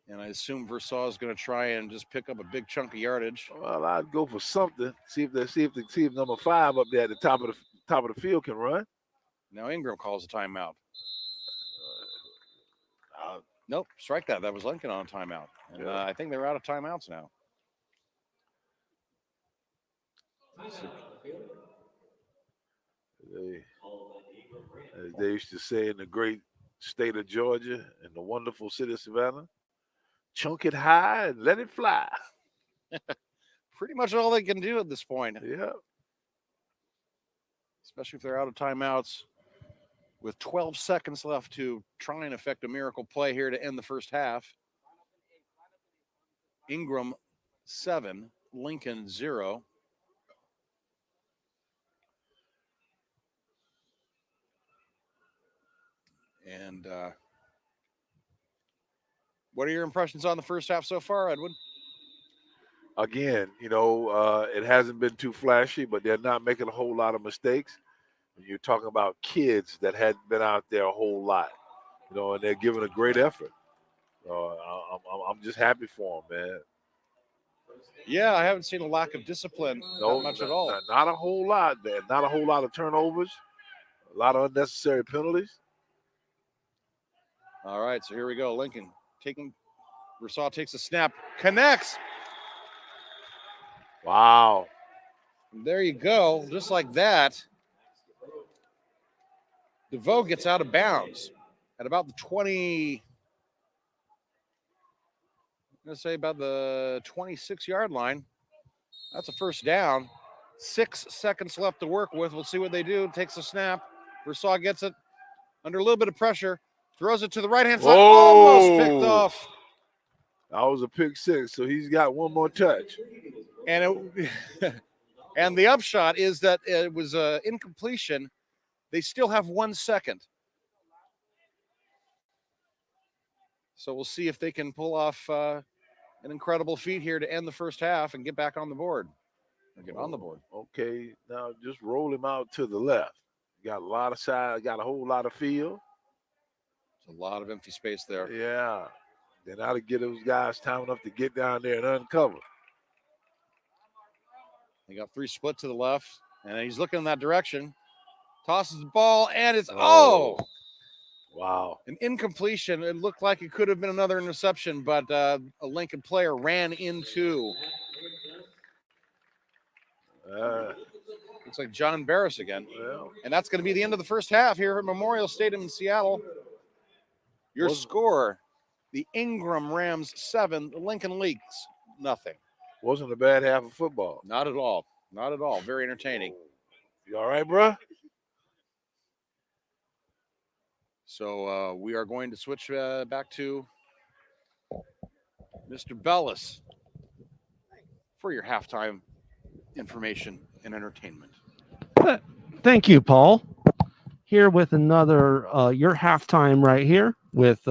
And I assume Versailles is going to try and just pick up a big chunk of yardage. Well, I'd go for something. See if number 5 up there at the top of the field can run. Now Ingram calls a timeout. Nope, strike that. That was Lincoln on a timeout. And I think they're out of timeouts now. As they used to say in the great state of Georgia and the wonderful city of Savannah, chunk it high and let it fly. Pretty much all they can do at this point. Yeah. Especially if they're out of timeouts with 12 seconds left to try and effect a miracle play here to end the first half. Ingram 7, Lincoln 0. And what are your impressions on the first half so far, Edwin? Again, it hasn't been too flashy, but they're not making a whole lot of mistakes. When you're talking about kids that hadn't been out there a whole lot, and they're giving a great effort. I'm just happy for them, man. Yeah, I haven't seen a lack of discipline that much at all. Not a whole lot. Not a whole lot of turnovers. A lot of unnecessary penalties. All right, so here we go. Lincoln Versailles takes a snap, connects. Wow. There you go. Just like that. DeVoe gets out of bounds at about the 20, I'm going to say about the 26-yard line. That's a first down. 6 seconds left to work with. We'll see what they do. Takes a snap. Versailles gets it under a little bit of pressure. Throws it to the right-hand side. Almost picked off. That was a pick 6, so he's got one more touch. And and the upshot is that it was incompletion. They still have 1 second. So we'll see if they can pull off an incredible feat here to end the first half and get back on the board. Or get on the board. Okay, now just roll him out to the left. You got a lot of side, got a whole lot of field. There's a lot of empty space there. Yeah. Then that'll get those guys time enough to get down there and uncover. They got 3 split to the left, and he's looking in that direction. Tosses the ball, and it's wow. An incompletion. It looked like it could have been another interception, but a Lincoln player ran into. Looks like John Barris again. Well, and that's going to be the end of the first half here at Memorial Stadium in Seattle. Your score, the Ingram Rams 7, the Lincoln Leaks nothing. Wasn't a bad half of football. Not at all. Not at all. Very entertaining. You all right, bruh? So we are going to switch back to Mr. Bellis for your halftime information and entertainment. Thank you, Paul. Here with another your halftime right here with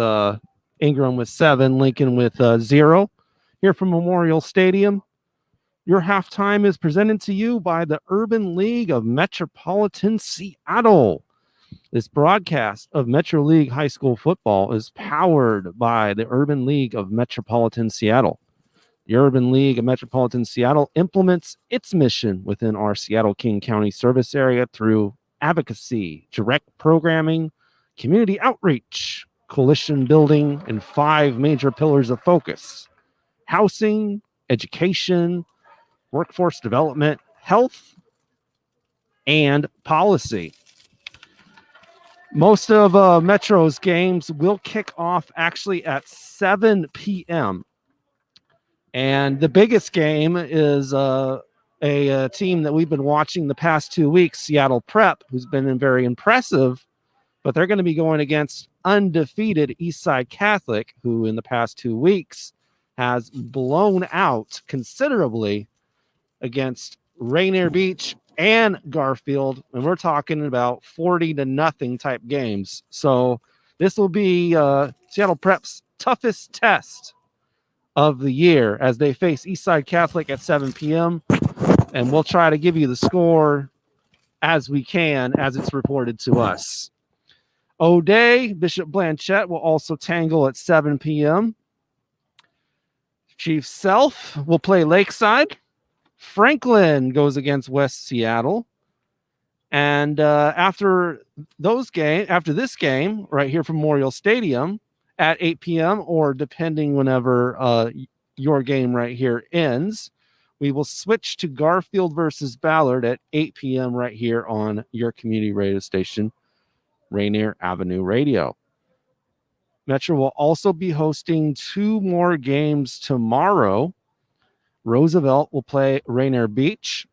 Ingram with 7, Lincoln with 0. Here from Memorial Stadium. Your halftime is presented to you by the Urban League of Metropolitan Seattle. This broadcast of Metro League High School football is powered by the Urban League of Metropolitan Seattle. The Urban League of Metropolitan Seattle implements its mission within our Seattle-King County service area through advocacy, direct programming, community outreach, coalition building, and 5 major pillars of focus: housing, education, workforce development, health, and policy. Most of Metro's games will kick off actually at 7 p.m. And the biggest game is a team that we've been watching the past 2 weeks, Seattle Prep, who's been very impressive, but they're going to be going against undefeated Eastside Catholic, who in the past 2 weeks has blown out considerably against Rainier Beach and Garfield, and we're talking about 40-0 type games. So this will be Seattle Prep's toughest test of the year as they face Eastside Catholic at 7 p.m. And we'll try to give you the score as we can, as it's reported to us. O'Day, Bishop Blanchette will also tangle at 7 p.m. Chief Self will play Lakeside. Franklin goes against West Seattle. And after this game, right here from Memorial Stadium at 8 p.m., or depending whenever your game right here ends, we will switch to Garfield versus Ballard at 8 p.m. right here on your community radio station, Rainier Avenue Radio. Metro will also be hosting 2 more games tomorrow. Roosevelt will play Rainier Beach,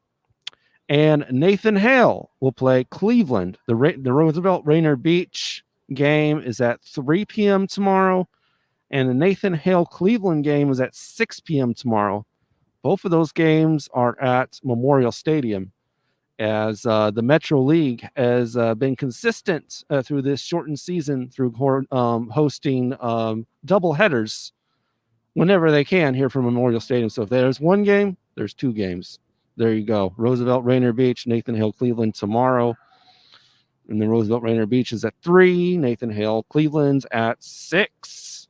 and Nathan Hale will play Cleveland. The Roosevelt Rainier Beach game is at 3 p.m. tomorrow, and the Nathan Hale Cleveland game is at 6 p.m. tomorrow. Both of those games are at Memorial Stadium, as the Metro League has been consistent through this shortened season through hosting doubleheaders whenever they can here from Memorial Stadium. So if there's one game, there's 2 games. There you go. Roosevelt, Rainier Beach, Nathan Hale, Cleveland tomorrow. And then Roosevelt, Rainier Beach is at 3. Nathan Hale, Cleveland's at 6.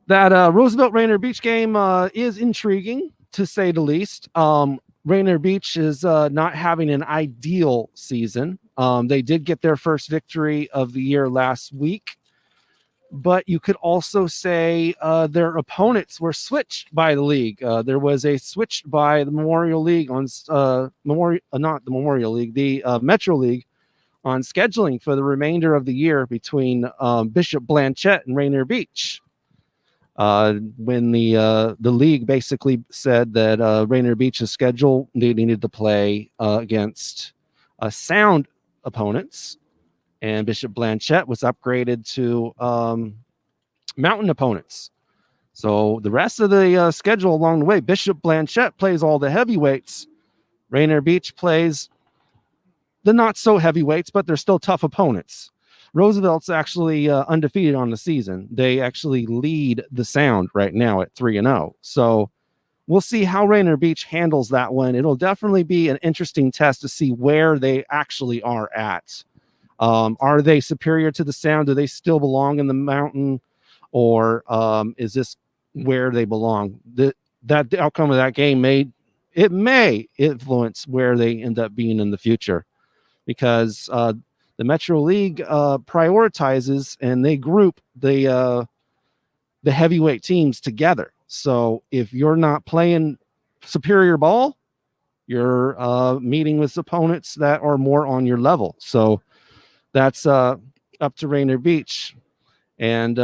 That Roosevelt, Rainier Beach game is intriguing, to say the least. Rainier Beach is not having an ideal season. They did get their first victory of the year last week. But you could also say their opponents were switched by the league. There was a switch by the Memorial League on the Metro League on scheduling for the remainder of the year between Bishop Blanchette and Rainier Beach. When the league basically said that Rainier Beach's schedule, they needed to play against sound opponents. And Bishop Blanchette was upgraded to mountain opponents. So the rest of the schedule along the way, Bishop Blanchette plays all the heavyweights. Rainier Beach plays the not so heavyweights, but they're still tough opponents. Roosevelt's actually undefeated on the season. They actually lead the sound right now at 3-0. So we'll see how Rainier Beach handles that one. It'll definitely be an interesting test to see where they actually are at. Are they superior to the sound? Do they still belong in the mountain? Or is this where they belong? The outcome of that game may influence where they end up being in the future, because the Metro League prioritizes and they group the heavyweight teams together. So if you're not playing superior ball, you're meeting with opponents that are more on your level. So that's up to Rainier Beach. And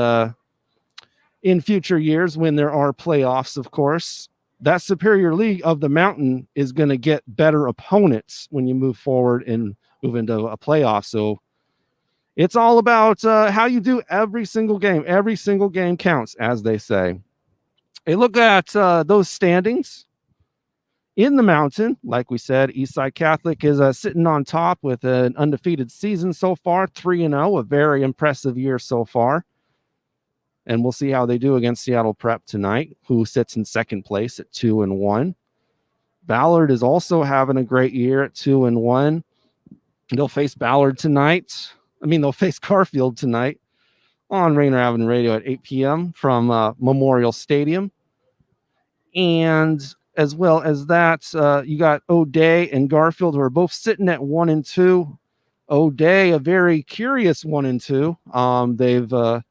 in future years, when there are playoffs, of course, that superior league of the Mountain is going to get better opponents when you move forward and move into a playoff. So it's all about how you do every single game. Every single game counts, as they say. A look at those standings in the Mountain. Like we said, Eastside Catholic is sitting on top with an undefeated season so far, 3-0, a very impressive year so far. And we'll see how they do against Seattle Prep tonight, who sits in second place at 2-1. Ballard is also having a great year at 2-1. They'll face Ballard tonight. They'll face Garfield tonight on Rainier Avenue Radio at 8 p.m. from Memorial Stadium. And as well as that, you got O'Day and Garfield, who are both sitting at 1-2. O'Day, a very curious 1-2. They've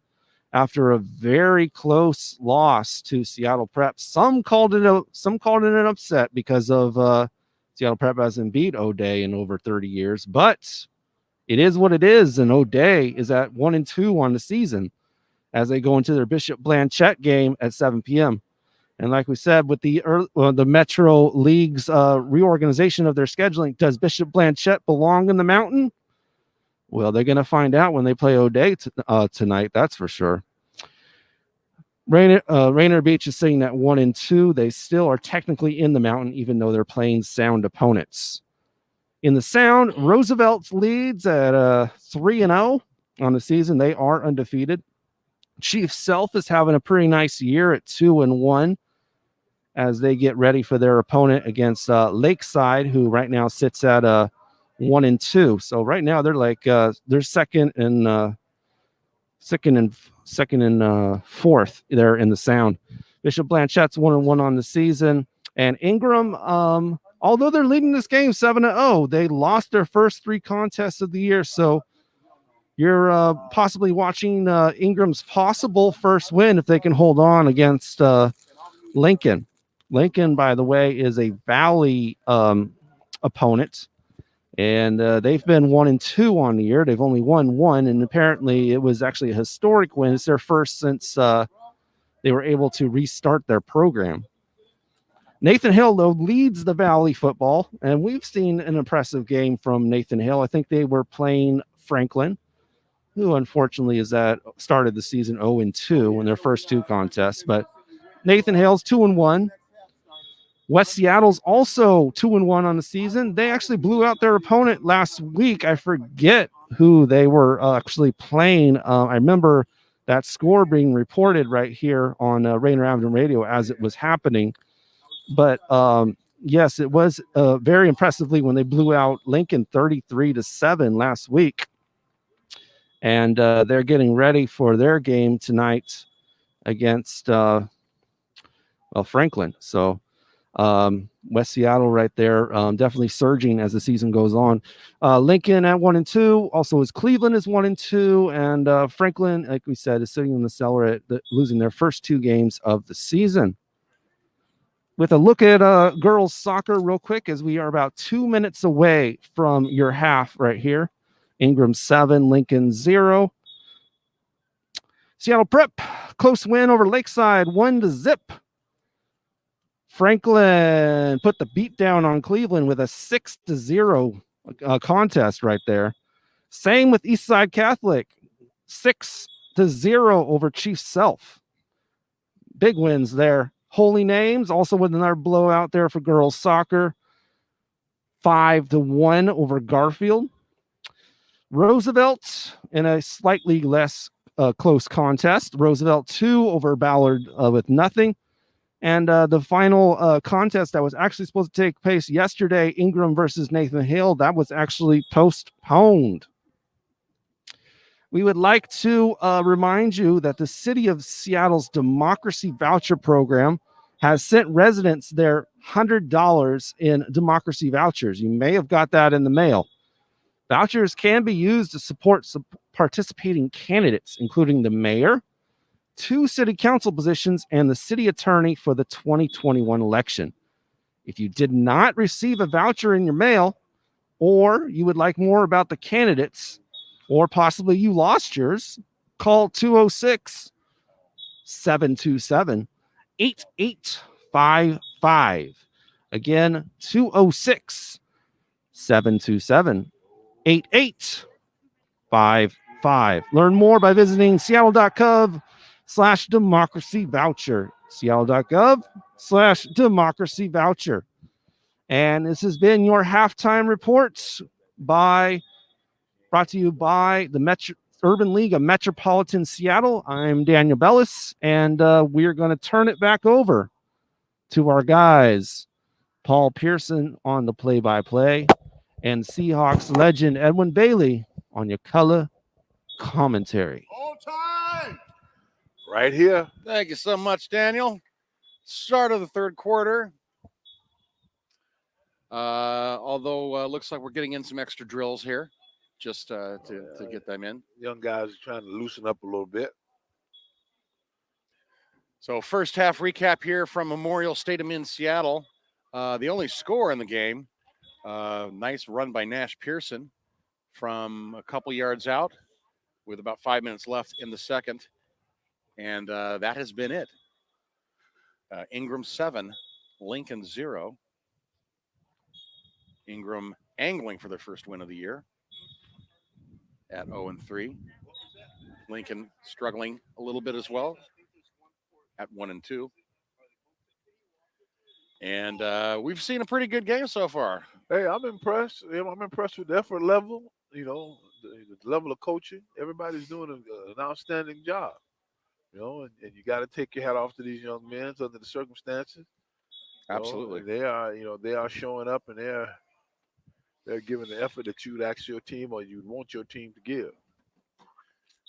after a very close loss to Seattle Prep. Some called it an upset because of Seattle Prep hasn't beat O'Day in over 30 years, but it is what it is. And O'Day is at 1-2 on the season as they go into their Bishop Blanchette game at 7 p.m. And like we said, with the Metro League's reorganization of their scheduling, does Bishop Blanchette belong in the Mountain? Well, they're going to find out when they play O'Day tonight, that's for sure. Rainier Beach is sitting at 1-2. They still are technically in the Mountain, even though they're playing sound opponents. In the Sound, Roosevelt leads at 3-0 on the season. They are undefeated. Chief Self is having a pretty nice year at 2-1 as they get ready for their opponent against Lakeside, who right now sits at 1-2. So right now they're like they're second and fourth there in the Sound. Bishop Blanchette's 1-1 on the season, and Ingram, although they're leading this game 7-0, they lost their first 3 contests of the year. So you're possibly watching Ingram's possible first win if they can hold on against Lincoln. Lincoln, by the way, is a Valley opponent. And they've been 1-2 on the year. They've only won 1, and apparently it was actually a historic win. It's their first since they were able to restart their program. Nathan Hill, though, leads the Valley football, and we've seen an impressive game from Nathan Hill. I think they were playing Franklin, who unfortunately started the season 0-2 in their first 2 contests. But Nathan Hill's 2-1. West Seattle's also 2-1 on the season. They actually blew out their opponent last week. I forget who they were actually playing. I remember that score being reported right here on Rainier Avenue Radio as it was happening. But yes, it was very impressively when they blew out Lincoln 33-7 last week. And they're getting ready for their game tonight against Franklin. So West Seattle right there, definitely surging as the season goes on. Lincoln at 1-2, also is Cleveland is 1-2, and Franklin, like we said, is sitting in the cellar at losing their first 2 games of the season. With a look at girls soccer real quick, as we are about 2 minutes away from your half right here. Ingram 7, Lincoln 0. Seattle Prep, close win over Lakeside, 1-0. Franklin put the beat down on Cleveland with a 6-0 contest right there. Same with Eastside Catholic, 6-0 over Chief Self. Big wins there. Holy Names also with another blowout there for girls soccer, 5-1 over Garfield. Roosevelt in a slightly less close contest. Roosevelt 2 over Ballard with nothing. And the final contest that was actually supposed to take place yesterday, Ingram versus Nathan Hill, that was actually postponed. We would like to remind you that the City of Seattle's Democracy Voucher Program has sent residents their $100 in democracy vouchers. You may have got that in the mail. Vouchers can be used to support some participating candidates, including the mayor, 2 city council positions, and the city attorney for the 2021 election. If you did not receive a voucher in your mail, or you would like more about the candidates, or possibly you lost yours, call 206-727-8855 855. Again, 206-727-8855. Learn more by visiting seattle.gov/democracy voucher. seattle.gov/democracy voucher. And this has been your halftime reports brought to you by the Urban League of Metropolitan Seattle. I'm Daniel Bellis, and we're going to turn it back over to our guys, Paul Pearson on the play-by-play, and Seahawks legend Edwin Bailey on your color commentary. All time. Right here. Thank you so much, Daniel. Start of the third quarter. Although looks like we're getting in some extra drills here just to get them in. Young guys are trying to loosen up a little bit. So first half recap here from Memorial Stadium in Seattle. The only score in the game, nice run by Nash Pearson from a couple yards out with about 5 minutes left in the second. And that has been it. Ingram 7, Lincoln 0. Ingram angling for their first win of the year at 0-3. Lincoln struggling a little bit as well at 1-2. And we've seen a pretty good game so far. Hey, I'm impressed. I'm impressed with the effort level, the level of coaching. Everybody's doing an outstanding job, and you got to take your hat off to these young men under the circumstances. Absolutely. They are showing up, and they're giving the effort that you'd ask your team or you'd want your team to give.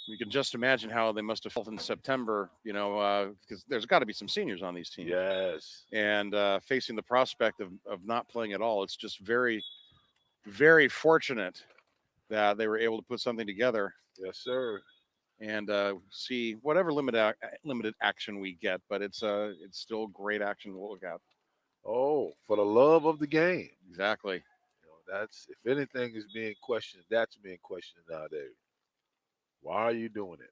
You can just imagine how they must have felt in September, because there's got to be some seniors on these teams. Yes. And facing the prospect of not playing at all, it's just very, very fortunate that they were able to put something together. Yes, sir. And see whatever limited action we get, but it's still great action to look at. Oh, for the love of the game. Exactly. That's, if anything is being questioned, that's being questioned nowadays. Why are you doing it?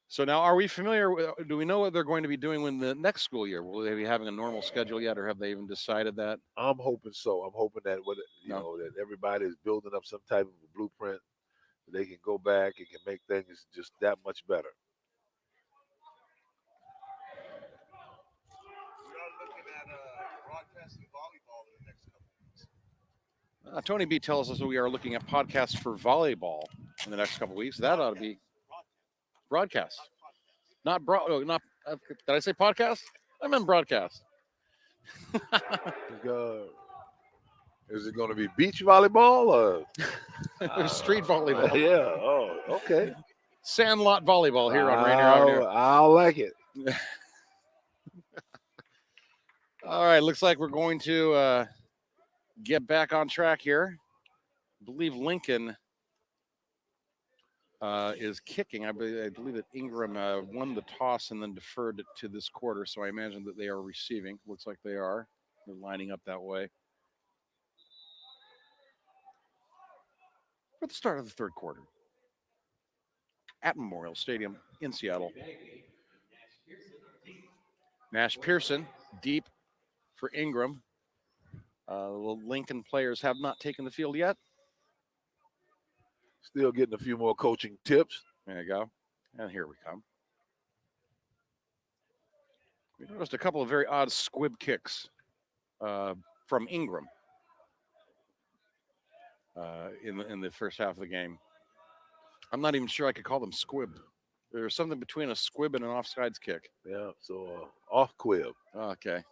So now, are we familiar with, do we know what they're going to be doing when the next school year? Will they be having a normal schedule yet, or have they even decided that? I'm hoping so. I'm hoping that that everybody is building up some type of a blueprint that they can go back and can make things just that much better. We are looking at broadcasting volleyball in the next couple of weeks. Tony B tells us that we are looking at podcasts for volleyball in the next couple of weeks. That ought to be broadcast. Not did I say podcast? I meant broadcast. Is it going to be beach volleyball or street volleyball? Yeah. Oh, okay. Sandlot volleyball here on Rainier Avenue. I'll like it. All right. Looks like we're going to get back on track here. I believe Lincoln is kicking. I believe that Ingram won the toss and then deferred it to this quarter. So I imagine that they are receiving. Looks like they are. They're lining up that way. For the start of the third quarter at Memorial Stadium in Seattle. Nash Pearson deep for Ingram. The Lincoln players have not taken the field yet. Still getting a few more coaching tips. There you go. And here we come. We noticed a couple of very odd squib kicks from Ingram in the first half of the game. I'm not even sure I could call them squib. There's something between a squib and an offsides kick. Yeah, so off quib. Okay.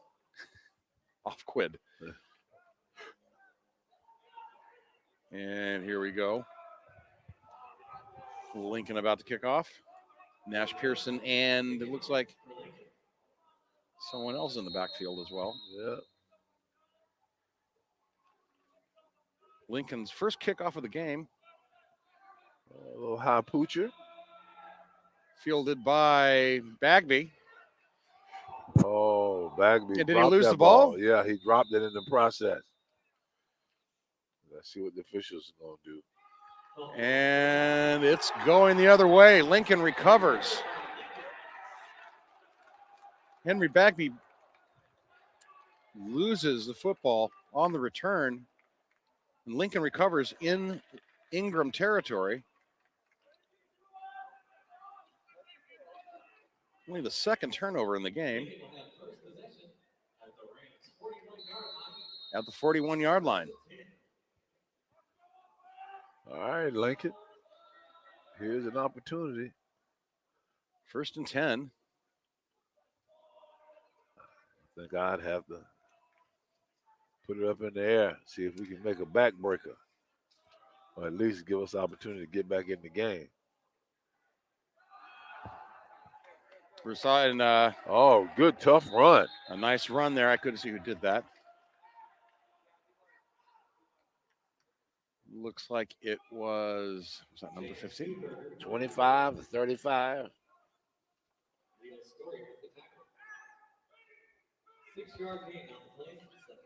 Off quid. Yeah. And here we go. Lincoln about to kick off. Nash Pearson, and it looks like someone else in the backfield as well. Yeah. Lincoln's first kickoff of the game. A little high poocher. Fielded by Bagby. Oh, Bagby. And did he lose the ball? Yeah, he dropped it in the process. Let's see what the officials are going to do. And it's going the other way. Lincoln recovers. Henry Bagby loses the football on the return. And Lincoln recovers in Ingram territory. Only the second turnover in the game. At the 41-yard line. All right, Lincoln. Here's an opportunity. 1st and 10. I think I'd have to put it up in the air, see if we can make a backbreaker, or at least give us the opportunity to get back in the game. Broussard and Oh, good, tough run. a nice run there. I couldn't see who did that. Looks like it was that number 15? 25 to 35.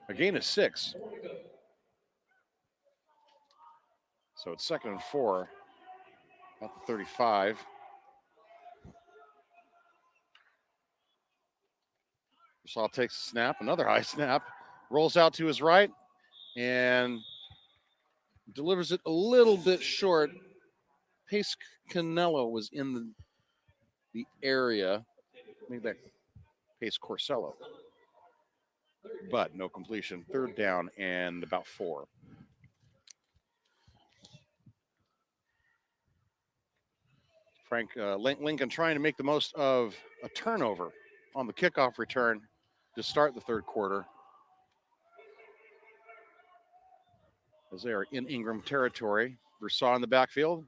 A gain of 6. So it's 2nd and 4 at the 35. Broussard takes a snap, another high snap, rolls out to his right, and delivers it a little bit short. Pace Canelo was in the area. Maybe that Pace Corsello. But no completion. 3rd down and about 4. Frank Lincoln trying to make the most of a turnover on the kickoff return to start the 3rd quarter. As they are in Ingram territory. Broussard in the backfield.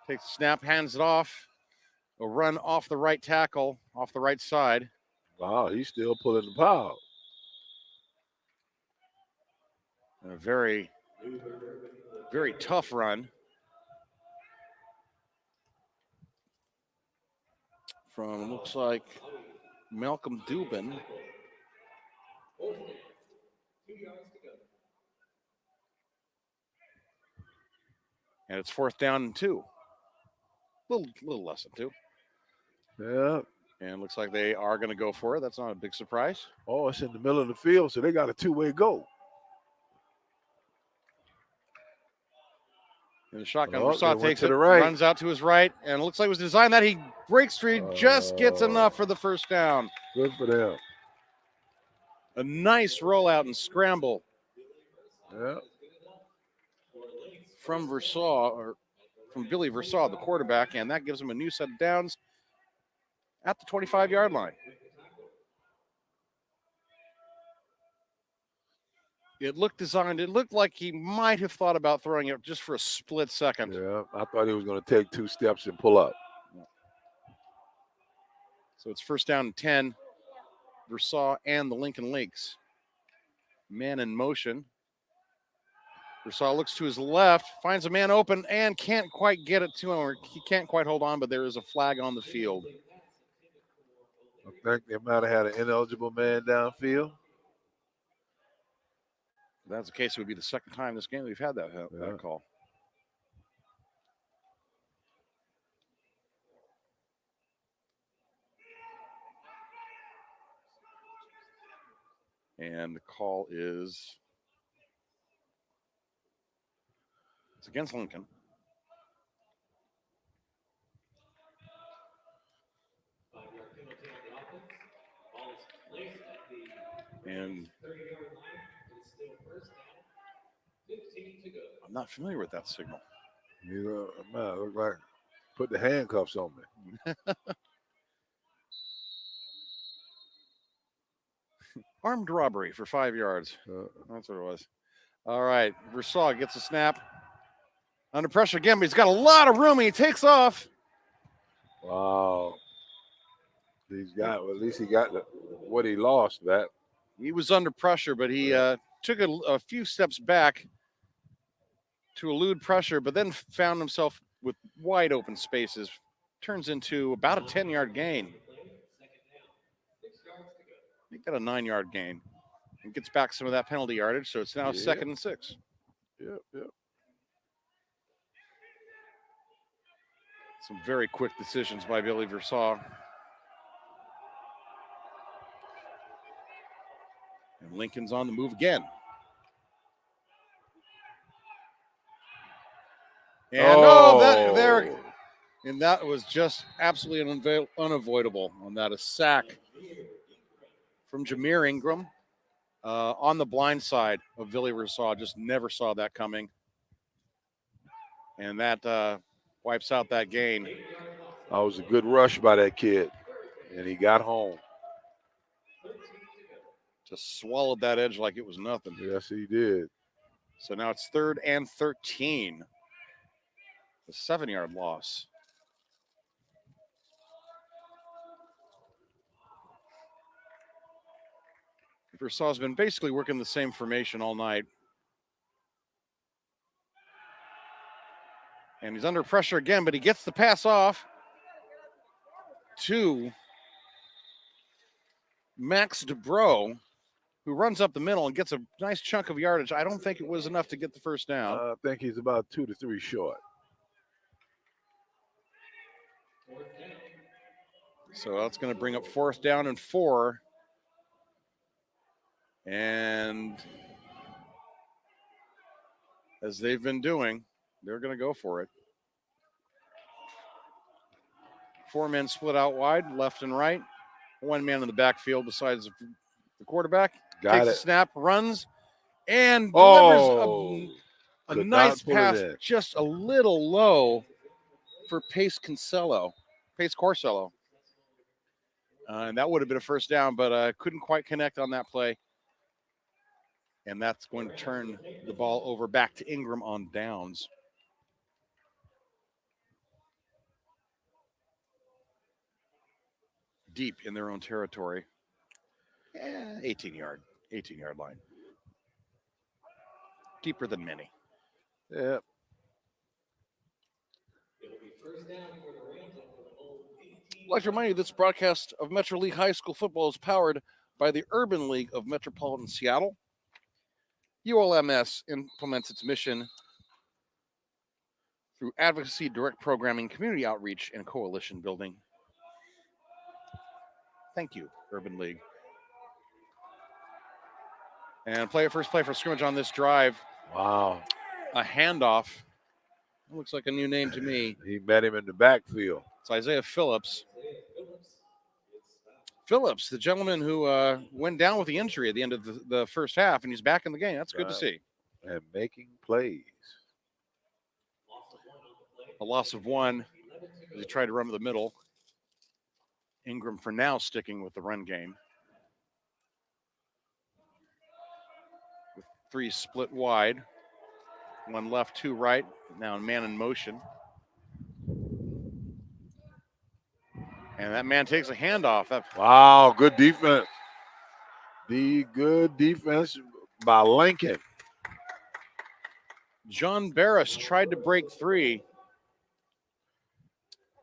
Takes the snap, hands it off. A run off the right tackle, off the right side. Wow, he's still pulling the power. And a very, very tough run from, looks like, Malcolm Dubin. And it's 4th down and 2. Little less than 2. Yeah. And looks like they are going to go for it. That's not a big surprise. Oh, it's in the middle of the field, so they got a two-way go. And the shotgun, Oh, Broussard they went takes to it, the right. runs out to his right, and it looks like it was designed that he breaks free, just gets enough for the 1st down. Good for them. A nice rollout and scramble Yeah. from Billy Broussard, the quarterback, and that gives him a new set of downs at the 25-yard line. It looked designed. It looked like he might have thought about throwing it just for a split second. Yeah, I thought he was going to take 2 steps and pull up. So it's 1st down and 10. Broussard and the Lincoln Lynx. Man in motion. Broussard looks to his left, finds a man open, and can't quite get it to him, or he can't quite hold on, but there is a flag on the field. I think they might have had an ineligible man downfield. If that's the case, it would be the 2nd time this game we've had that call. And the call is it's against Lincoln. And I'm not familiar with that signal. You know, man, look like put the handcuffs on me. Armed robbery for 5 yards. That's what it was. All right. Broussard gets a snap. Under pressure again, but he's got a lot of room. And he takes off. Wow. At least he got what he lost, that. He was under pressure, but he took a few steps back to elude pressure, but then found himself with wide open spaces. Turns into about a 10-yard gain. He got a 9-yard gain. And gets back some of that penalty yardage, so it's now 2nd and 6. Yep. Some very quick decisions by Billy Broussard. Lincoln's on the move again. And that was just absolutely unavoidable on that. A sack from Jameer Ingram on the blind side of Billy Rousseau. Just never saw that coming. And that wipes out that gain. That was a good rush by that kid, and he got home. Just swallowed that edge like it was nothing. Yes, he did. So now it's 3rd and 13. A 7-yard loss. Rousseau's been basically working the same formation all night. And he's under pressure again, but he gets the pass off to Max Dubrow, who runs up the middle and gets a nice chunk of yardage. I don't think it was enough to get the first down. I think he's about 2 to 3 short. So that's going to bring up 4th down and 4. And as they've been doing, they're going to go for it. 4 men split out wide, left and right. 1 man in the backfield besides the quarterback. Takes the snap, runs, and delivers a nice pass, just a little low for Pace Corsello. And that would have been a first down, but couldn't quite connect on that play. And that's going to turn the ball over back to Ingram on downs. Deep in their own territory. 18-yard line. Deeper than many. Yeah. I'd like to remind you this broadcast of Metro League High School football is powered by the Urban League of Metropolitan Seattle. ULMS implements its mission through advocacy, direct programming, community outreach, and coalition building. Thank you, Urban League. And first play for scrimmage on this drive. Wow. A handoff. Looks like a new name to me. He met him in the backfield. It's Isaiah Phillips. Phillips, the gentleman who went down with the injury at the end of the first half, and he's back in the game. That's good to see. And making plays. A loss of 1 as he tried to run to the middle. Ingram for now sticking with the run game. With 3 split wide. 1 left, 2 right. Now man in motion. And that man takes a handoff. Wow, good defense. Good defense by Lincoln. John Barris tried to break 3.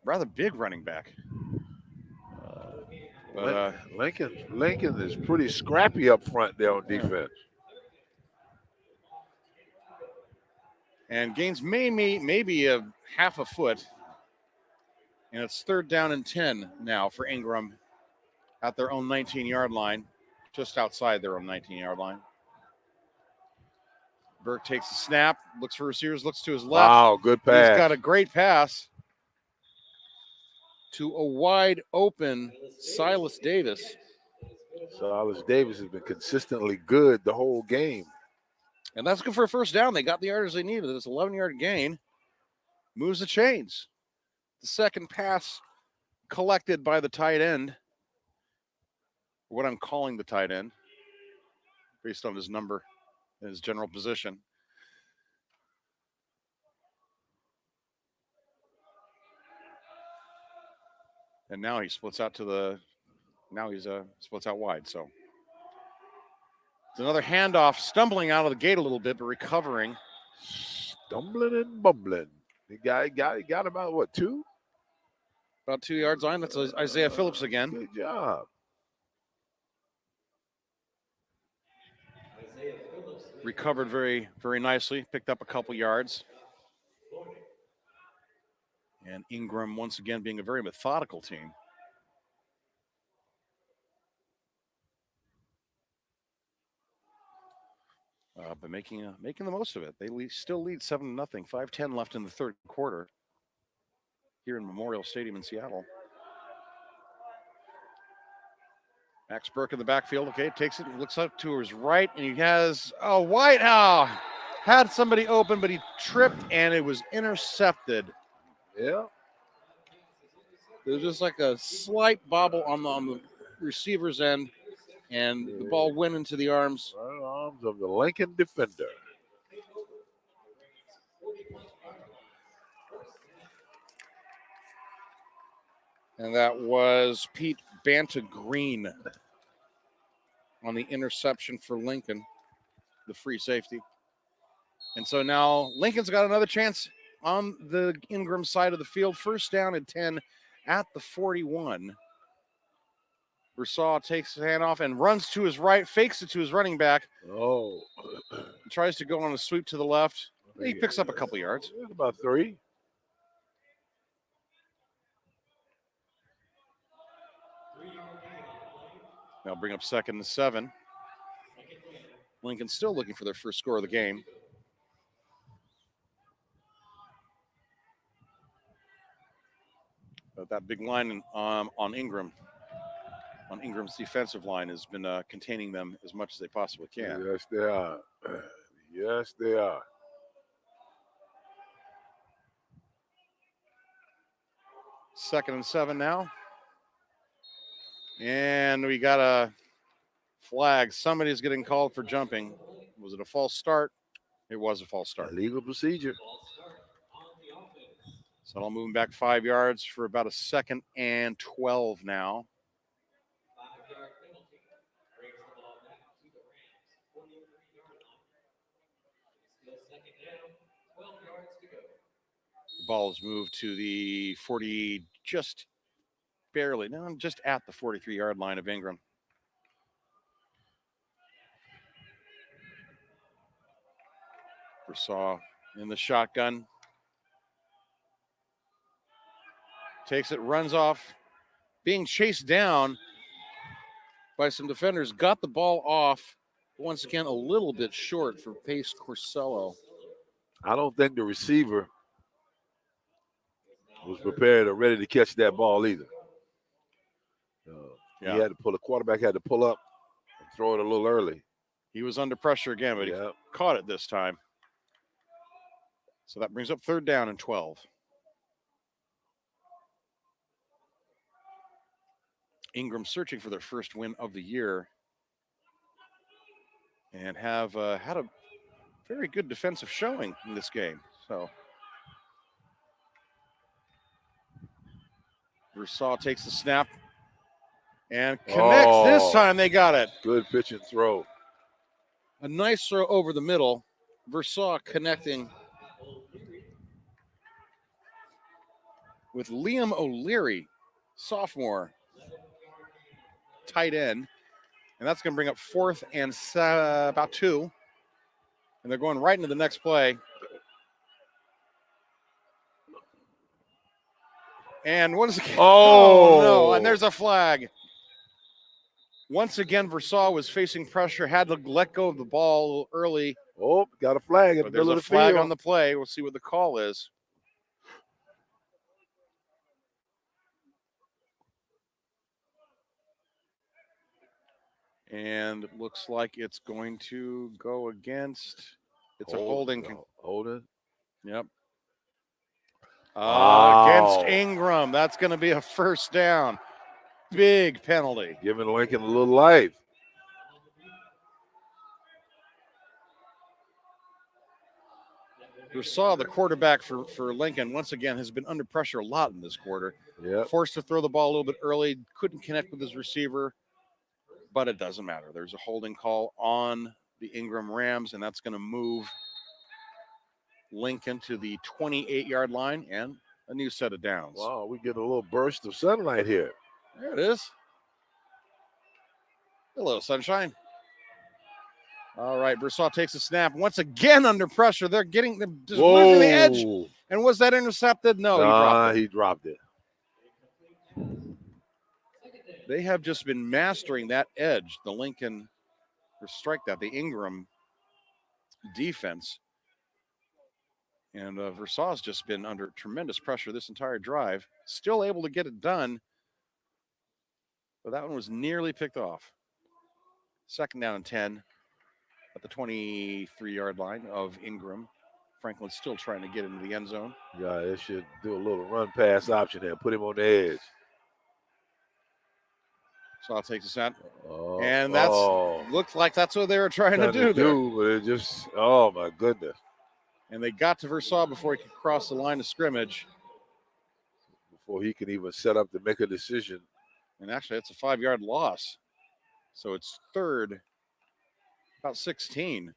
Rather big running back. But Lincoln is pretty scrappy up front there on defense. And gains maybe a half a foot. And it's 3rd down and 10 now for Ingram at their own 19-yard line, just outside their own 19-yard line. Burke takes the snap, looks for receivers, looks to his left. Wow, good pass. He's got a great pass to a wide open Silas Davis. Silas Davis has been consistently good the whole game. And that's good for a first down. They got the yardage they needed. This 11-yard gain moves the chains. The second pass collected by the tight end, what I'm calling the tight end, based on his number and his general position. And now he splits out splits out wide. So it's another handoff, stumbling out of the gate a little bit, but recovering. Stumbling and bumbling. He got about what, 2? About 2 yards line. That's Isaiah Phillips again. Good job. Recovered very, very nicely. Picked up a couple yards. And Ingram, once again, being a very methodical team. but making the most of it. They still lead 7-0. 5:10 left in the third quarter here in Memorial Stadium in Seattle. Max Burke in the backfield. Okay, takes it, looks up to his right, and he has Whitehouse had somebody open, but he tripped and it was intercepted. Yeah. There's just like a slight bobble on the receiver's end, and the ball went into the arms. Right arms of the Lincoln defender. And that was Pete Bantagreen on the interception for Lincoln, the free safety. And so now Lincoln's got another chance on the Ingram side of the field. First down and 10 at the 41. Versailles takes his hand off and runs to his right, fakes it to his running back. Oh. Tries to go on a sweep to the left. He picks up a couple yards. About 3. Now bring up 2nd and 7. Lincoln still looking for their first score of the game. But that big line on Ingram, on Ingram's defensive line, has been containing them as much as they possibly can. Yes, they are. Yes, they are. Second and 7 now. And we got a flag. Somebody's getting called for jumping. Was it a false start? It was a false start. Legal procedure. So I'll move back 5 yards for about a 2nd and 12 now. The ball is moved to the 40, just at the 43-yard line of Ingram. Versailles in the shotgun. Takes it, runs off, being chased down by some defenders. Got the ball off, once again, a little bit short for Pace Corsello. I don't think the receiver was prepared or ready to catch that ball either. Yeah. He had to pull, the quarterback had to pull up and throw it a little early. He was under pressure again, but he caught it this time. So that brings up 3rd down and 12. Ingram searching for their first win of the year and have had a very good defensive showing in this game. So Versailles takes the snap and connects. This time they got it. Good pitch and throw. A nice throw over the middle. Versailles connecting with Liam O'Leary, sophomore tight end. And that's going to bring up 4th and about 2. And they're going right into the next play. And once again, oh no, and there's a flag. Once again, Versailles was facing pressure, had to let go of the ball a little early. Oh, got a flag in the middle of the flag field. on the play. We'll see what the call is. And it looks like it's going to go against. It's a holding. Holding. Yep. Wow. Against Ingram. That's going to be a first down. Big penalty. Giving Lincoln a little life. Versailles, the quarterback for Lincoln, once again has been under pressure a lot in this quarter. Yeah. Forced to throw the ball a little bit early. Couldn't connect with his receiver. But it doesn't matter. There's a holding call on the Ingram Rams, and that's going to move Lincoln to the 28-yard line and a new set of downs. Wow, we get a little burst of sunlight here. There it is. Hello, sunshine. All right, Versailles takes a snap. Once again under pressure. They're just losing the edge. And was that intercepted? No, he dropped it. They have just been mastering that edge. The Lincoln, or strike that, the Ingram defense. And Versaw's just been under tremendous pressure this entire drive. Still able to get it done. But that one was nearly picked off. 2nd down and 10 at the 23-yard line of Ingram. Franklin's still trying to get into the end zone. Yeah, they should do a little run pass option there. Put him on the edge. So I'll take the snap. Oh, And that's looked like that's what they were trying to do there. But it just, oh my goodness. And they got to Versaw before he could cross the line of scrimmage. Before he can even set up to make a decision. And actually, it's a 5-yard loss. So it's 3rd, about 16,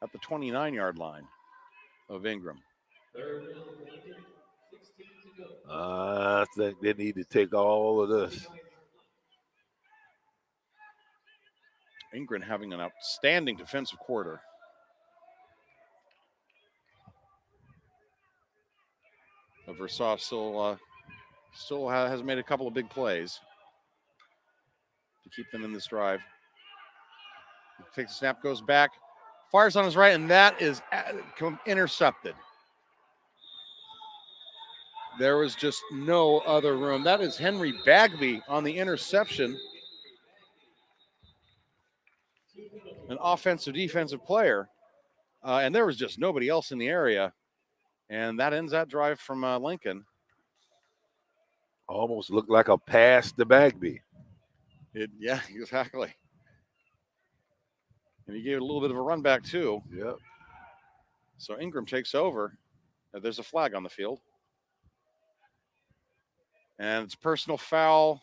at the 29-yard line of Ingram. I think they need to take all of this. Ingram having an outstanding defensive quarter. But Versaw still has made a couple of big plays to keep them in this drive. He takes a snap, goes back, fires on his right, and that is intercepted. There was just no other room. That is Henry Bagby on the interception. An offensive defensive player. And there was just nobody else in the area. And that ends that drive from Lincoln. Almost looked like a pass to Bagby. Yeah, exactly. And he gave it a little bit of a run back too. Yep. So Ingram takes over. There's a flag on the field. And it's a personal foul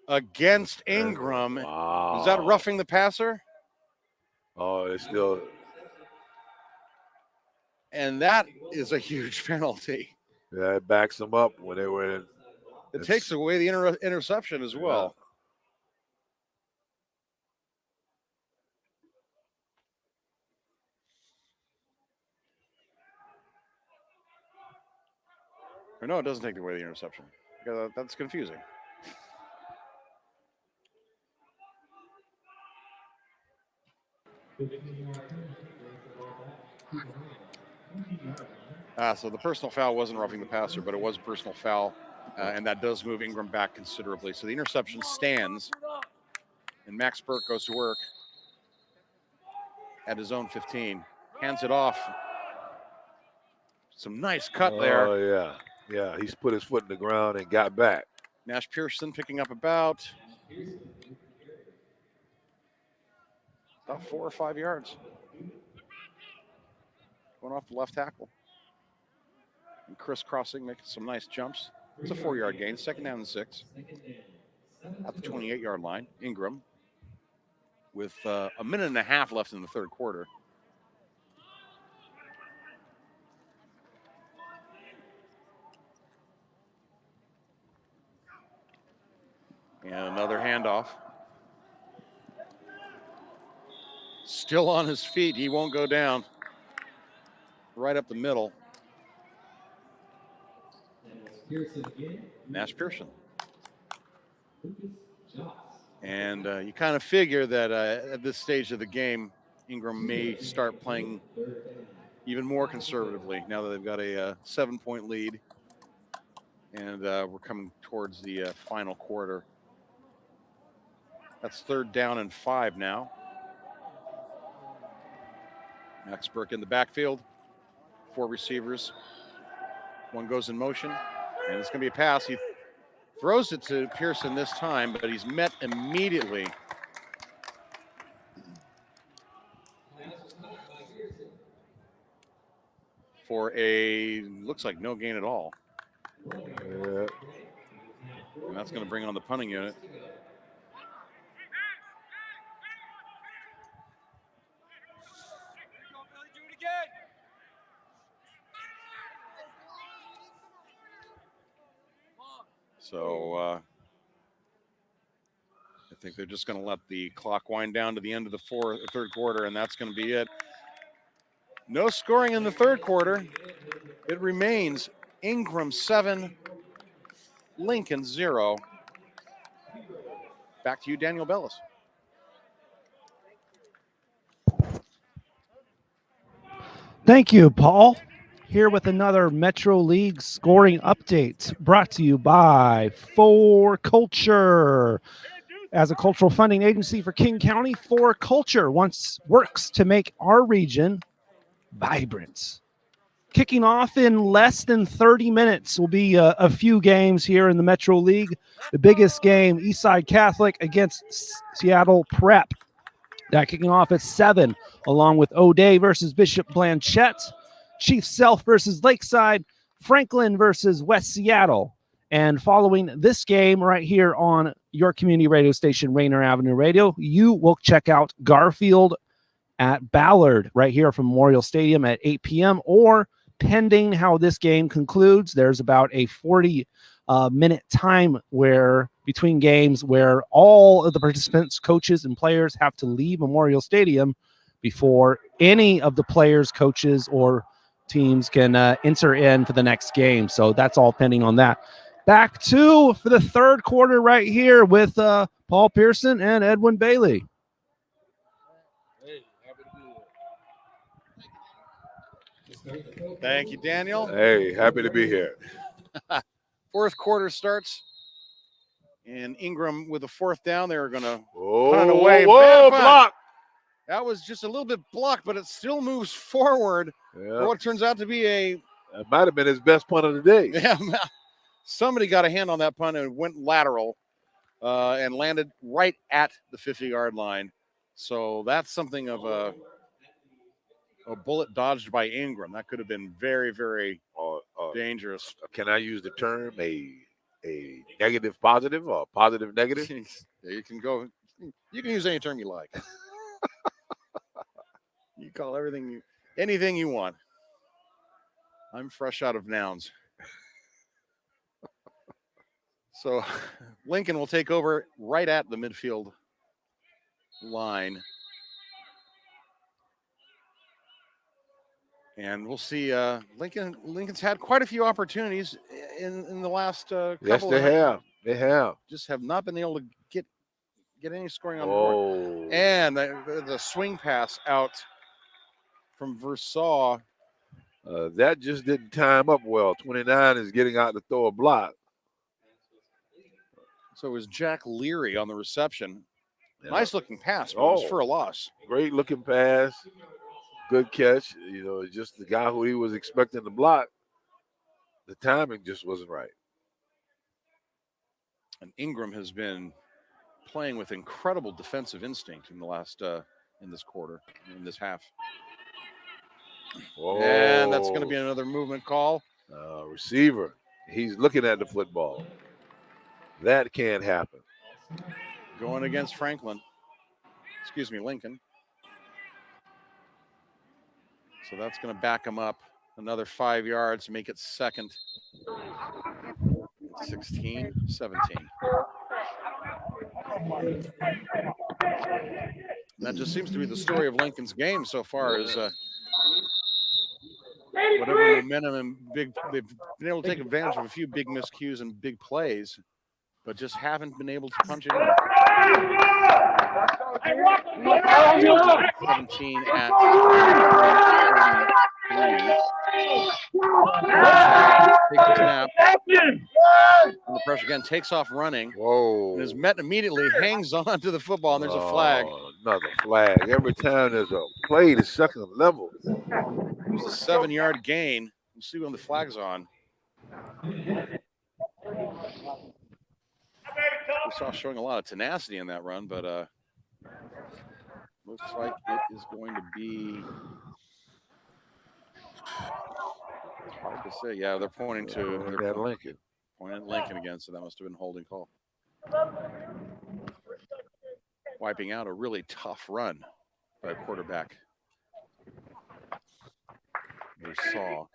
against Ingram. Wow. Is that roughing the passer? Oh, it's still. And that is a huge penalty. Yeah, it backs them up when they were in. It takes away the interception as well. Or no, it doesn't take away the interception. That's confusing. So the personal foul wasn't roughing the passer, but it was a personal foul, and that does move Ingram back considerably. So the interception stands, and Max Burke goes to work at his own 15. Hands it off. Some nice cut there. Oh, yeah. Yeah, he's put his foot in the ground and got back. Nash Pearson picking up about 4 or 5 yards. Going off the left tackle. And crisscrossing, making some nice jumps. It's a 4-yard gain, 2nd down and 6. At the 28-yard line, Ingram with a minute and a half left in the 3rd quarter. And another handoff. Still on his feet. He won't go down. Right up the middle. Nash Pearson. And you kind of figure that at this stage of the game, Ingram may start playing even more conservatively now that they've got a 7-point lead. And we're coming towards the final quarter. That's 3rd down and 5 now. Max Burke in the backfield. 4 receivers. One goes in motion, and it's going to be a pass. He throws it to Pearson this time, but he's met immediately. For looks like no gain at all. Yeah. And that's going to bring on the punting unit. So I think they're just going to let the clock wind down to the end of the 3rd quarter, and that's going to be it. No scoring in the 3rd quarter. It remains Ingram 7, Lincoln 0. Back to you, Daniel Bellis. Thank you, Paul. Here with another Metro League scoring update brought to you by For Culture. As a cultural funding agency for King County, For Culture works to make our region vibrant. Kicking off in less than 30 minutes will be a few games here in the Metro League. The biggest game, Eastside Catholic against Seattle Prep. That kicking off at 7, along with O'Day versus Bishop Blanchette, Chief Self versus Lakeside, Franklin versus West Seattle. And following this game right here on your community radio station, Rainier Avenue Radio, you will check out Garfield at Ballard right here from Memorial Stadium at 8 p.m. or pending how this game concludes, there's about a 40-minute time where between games where all of the participants, coaches, and players have to leave Memorial Stadium before any of the players, coaches, or teams can enter in for the next game. So that's all pending on that. Back to for the third quarter right here with Paul Pearson and Edwin Bailey. Thank you, Daniel. Hey, happy to be here. Fourth quarter starts, and Ingram with a fourth down. They're going to punt it away. Whoa, block. That was just a little bit blocked, but it still moves forward for what turns out to be It might have been his best punt of the day. Yeah, somebody got a hand on that punt and went lateral and landed right at the 50-yard line. So that's something of a bullet dodged by Ingram. That could have been very, very dangerous. Can I use the term a negative positive or positive negative? Yeah, you can go. You can use any term you like. You call anything you want. I'm fresh out of nouns. So Lincoln will take over right at the midfield line. And we'll see. Lincoln's had quite a few opportunities in the last couple. Yes, they have. They have. Just have not been able to get any scoring on the board. And the swing pass out from Versailles. That just didn't time up well. 29 is getting out to throw a block. So it was Jack Leary on the reception. Yeah. Nice looking pass, but it was for a loss. Great looking pass. Good catch. Just the guy who he was expecting to block. The timing just wasn't right. And Ingram has been playing with incredible defensive instinct in the last in this quarter, in this half. Whoa. And that's going to be another movement call. Receiver. He's looking at the football. That can't happen. Going against Franklin. Excuse me, Lincoln. So that's going to back him up another 5 yards to make it second. 16, 17. That just seems to be the story of Lincoln's game so far is whatever momentum and they've been able to take advantage of a few big miscues and big plays, but just haven't been able to punch it in. 17 at 33. Takes a snap. And the pressure again takes off running. Whoa. And is met immediately, hangs on to the football, and there's a flag. Another flag. Every time there's a play to second level. There's a 7-yard gain. We'll see when the flag's on. We saw showing a lot of tenacity in that run, but looks like it is going to be hard to say. Yeah, they're pointing to Lincoln. Pointing at Lincoln again, so that must have been a holding call. Wiping out a really tough run by a quarterback. We saw.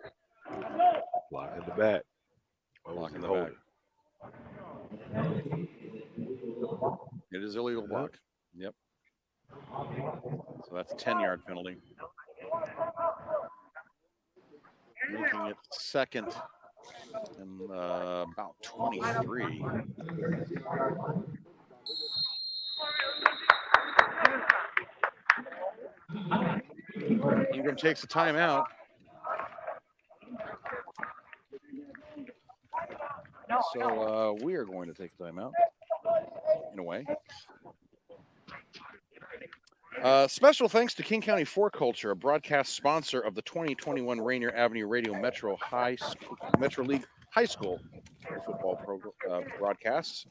Block in the back. Block in the back. It is illegal block. Yep. So that's a 10-yard penalty. Making it second and about 23. Ingram takes a timeout. So we are going to take a timeout in a way. Special thanks to King County 4Culture, a broadcast sponsor of the 2021 Rainier Avenue Radio Metro League High School football broadcasts.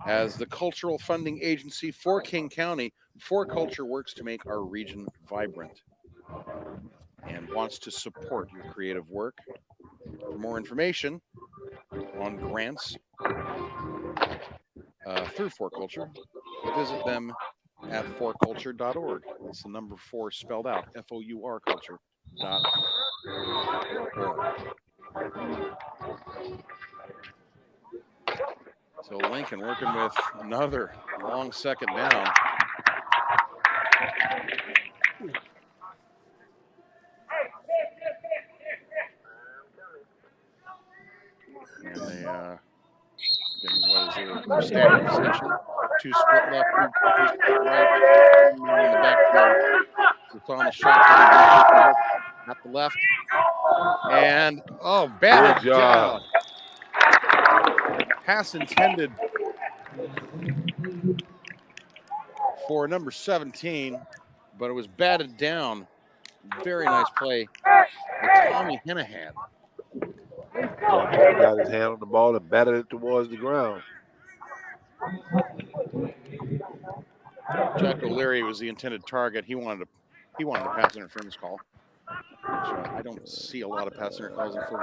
As the cultural funding agency for King County, 4Culture works to make our region vibrant and wants to support your creative work. For more information on grants through 4Culture, visit them at 4culture.org. That's the number 4 spelled out, FOUR culture.org. So Lincoln working with another long second down. And they what is it? Standing position. 2 split left, 2 split right. In the backfield. It's on the shotgun at the left. And batted down. Pass intended for number 17, but it was batted down. Very nice play by Tommy Hennahan. Got his hand on the ball and batted it towards the ground. Jack O'Leary was the intended target. He wanted a pass interference call. So I don't see a lot of pass interference calls in football.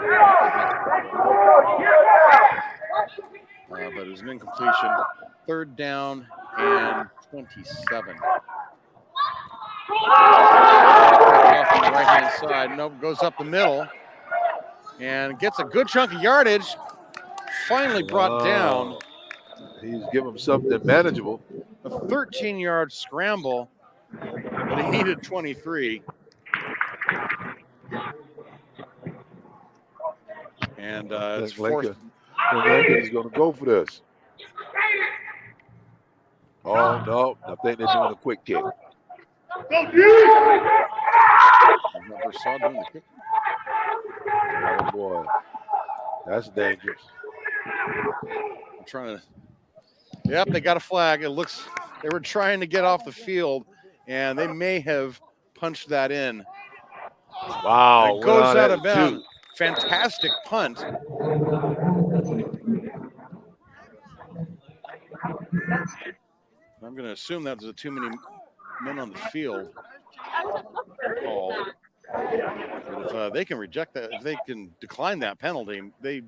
But it was an incompletion. 3rd down and 27. Off on the right-hand side. Nope, goes up the middle and gets a good chunk of yardage. Finally brought down. He's giving him something manageable. A 13-yard scramble, but he needed 23. And it's fourth. Lincoln is going to go for this. Oh, no. I think they're doing a quick kick. I never saw doing the kick. Oh, boy. That's dangerous. I'm trying to. Yep, they got a flag. It looks they were trying to get off the field, and they may have punched that in. Wow. It goes out of bounds. Fantastic punt. I'm going to assume that there's too many men on the field call. But if they can reject that, if they can decline that penalty, they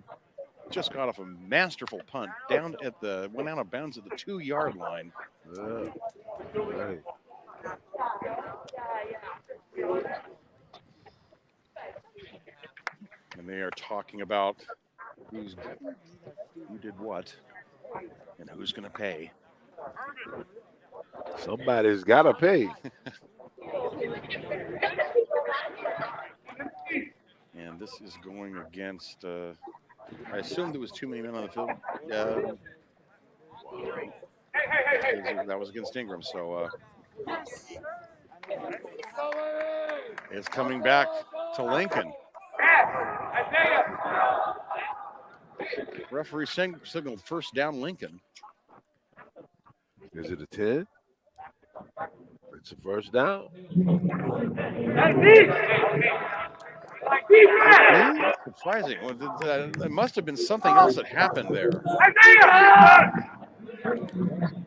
just got off a masterful punt went out of bounds at the 2-yard line. Right. And they are talking about who did what and who's going to pay. Somebody's got to pay. And this is going against, I assumed there was too many men on the field. That was against Ingram, so it's coming back to Lincoln. Referee signaled first down Lincoln. Is it a 10? It's a first down. Surprising. There must have been something else that happened there.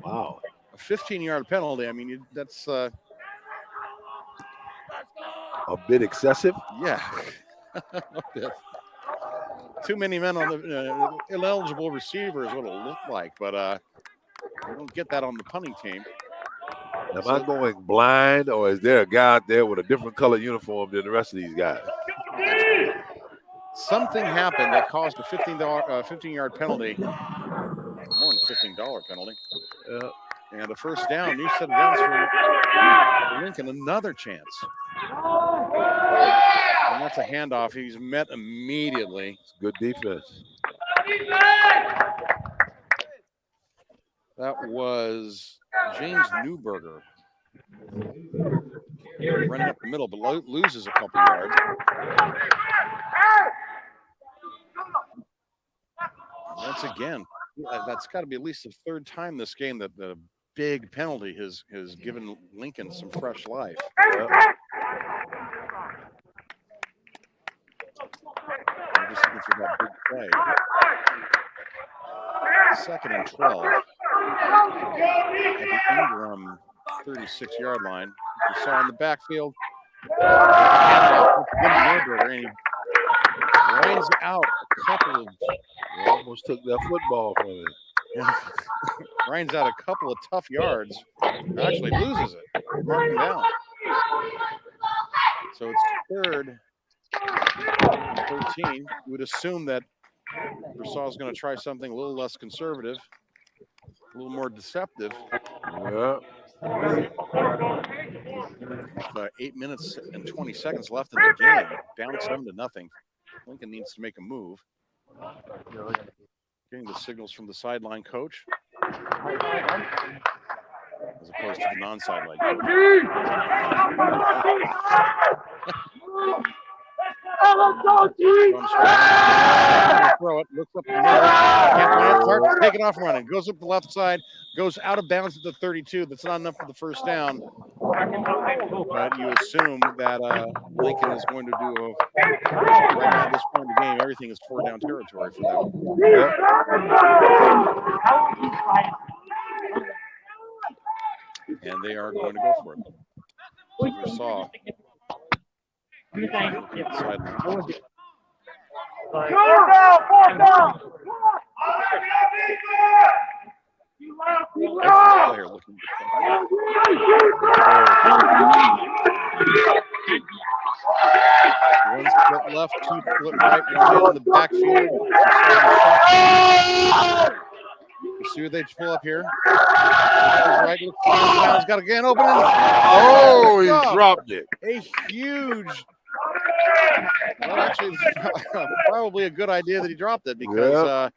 Wow. A 15-yard penalty. I mean, that's a bit excessive. Yeah. Too many men on the ineligible receiver is what it looked like, but we don't get that on the punting team. Am I going blind, or is there a guy out there with a different color uniform than the rest of these guys? Something happened that caused a $15-yard penalty, more than a $15 penalty, and a first down. New set of downs for Lincoln, another chance. And that's a handoff. He's met immediately. It's good defense. That was James Newberger running up the middle, but loses a couple yards. Once again, that's got to be at least the third time this game that the big penalty has given Lincoln some fresh life. Yep. I'm just looking for that big play. 2nd and 12 at the Ingram 36-yard line. You saw in the backfield. And he runs out a couple of. They almost took that football from him. Grinds out a couple of tough yards. Actually loses it. Mark him down. So it's 3rd and 13. You would assume that Broussard is going to try something a little less conservative, a little more deceptive. Yeah. 8 minutes and 20 seconds left in the game. Down 7-0. Lincoln needs to make a move. Getting the signals from the sideline coach, as opposed to the non-sideline coach. Throw it, looks up the middle, starts taking off running, goes up the left side, goes out of bounds at the 32. That's not enough for the first down. But you assume that Lincoln is going to do right now at this point in the game, everything is 4-down territory for that one. Yep. And they are going to go for it. So we saw. One split left, 2 split right, 1 in the backfield. You see what they pull up here? Right, he's got a gun open. Oh, he dropped it. A huge. Well, actually, it's probably a good idea that he dropped it because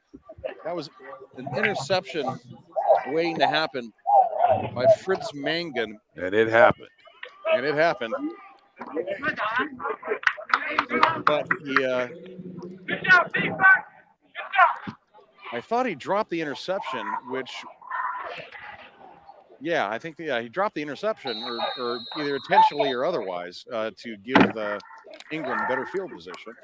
that was an interception waiting to happen by Fritz Mangan. And it happened. But he, I thought he dropped the interception, which, I think he dropped the interception, or either intentionally or otherwise, to give Ingram better field position.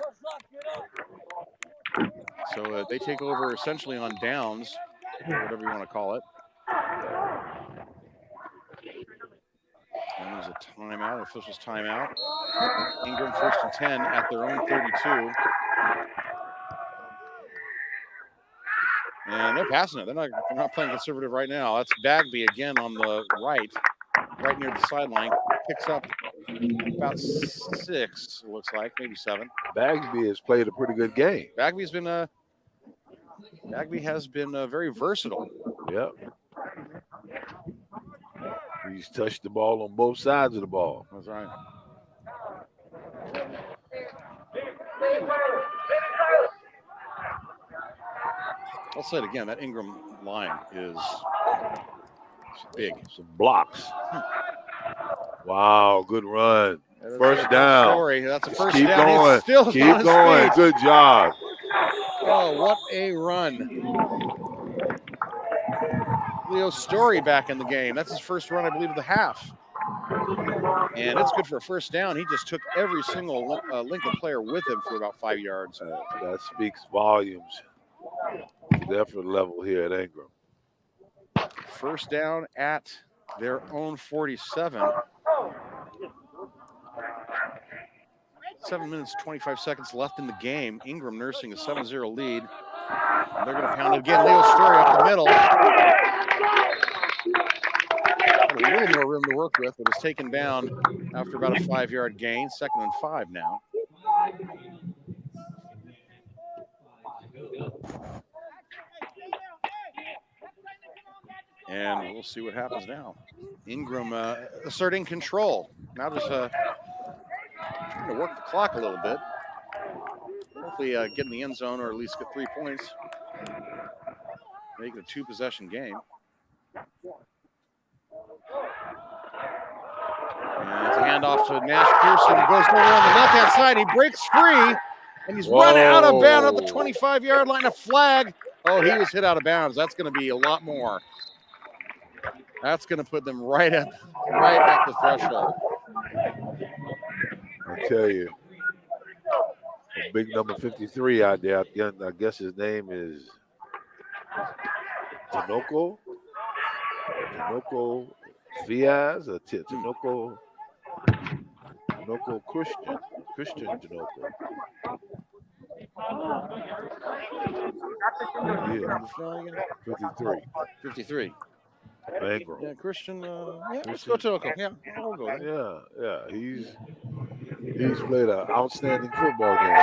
So they take over essentially on downs, whatever you want to call it. And there's a timeout, official's timeout. Ingram 1st and 10 at their own 32. And they're passing it. They're not playing conservative right now. That's Bagby again on the right near the sideline. Picks up about 6, it looks like, maybe 7. Bagby has played a pretty good game. Bagby has been very versatile. Yep. He's touched the ball on both sides of the ball. That's right. I'll say it again. That Ingram line is big. Some blocks. Wow, good run. First down. Story. That's a first Keep down. going. He's still Keep on his going. feet. Good job. Oh, what a run. Leo Story back in the game. That's his first run, I believe, of the half. And it's good for a first down. He just took every single Lincoln player with him for about 5 yards. That speaks volumes to the effort level here at Ingram. First down at their own 47. 7 minutes, 25 seconds left in the game. Ingram nursing a 7-0 lead. And they're going to pound it again. Leo Story up the middle. A little more room to work with, but it's taken down after about a 5-yard gain. 2nd and 5 now. And we'll see what happens now. Ingram asserting control. Now just trying to work the clock a little bit. Hopefully get in the end zone or at least get 3 points. Make it a 2-possession game. And it's a handoff to Nash Pearson. He goes over on the left-hand side. He breaks free, and he's run out of bounds at the 25-yard line. A flag Oh, he was hit out of bounds. That's going to be a lot more. That's going to put them right at the threshold. I tell you, a big number 53 out there. I guess his name is Tinoco Viaz or Tinoco Christian Tinoco. Yeah, 53. Ingram. Yeah, Christian. Let's go to Yeah, we'll go there. Yeah. He's played an outstanding football game.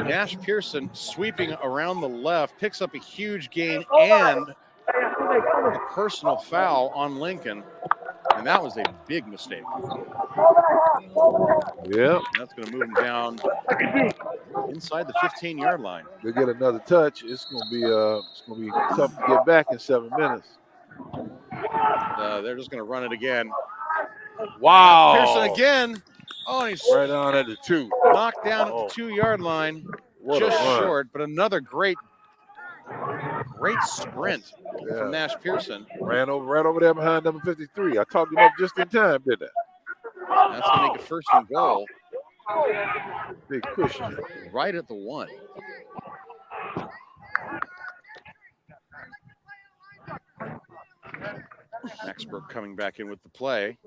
Nash Pearson sweeping around the left, picks up a huge gain and a personal foul on Lincoln. And that was a big mistake. Yeah. That's going to move him down inside the 15-yard line. They get another touch. It's going to be tough to get back in 7 minutes. They're just going to run it again. Wow. Pearson again. Oh, he's right on at the 2. Knocked down at the 2-yard line. What just a run. Short, but another great sprint from Nash Pearson. Ran over there behind number 53. I talked him up just in time, didn't I? That's going to make a 1st and goal. Big Christian. Right at the 1. Maxburg coming back in with the play.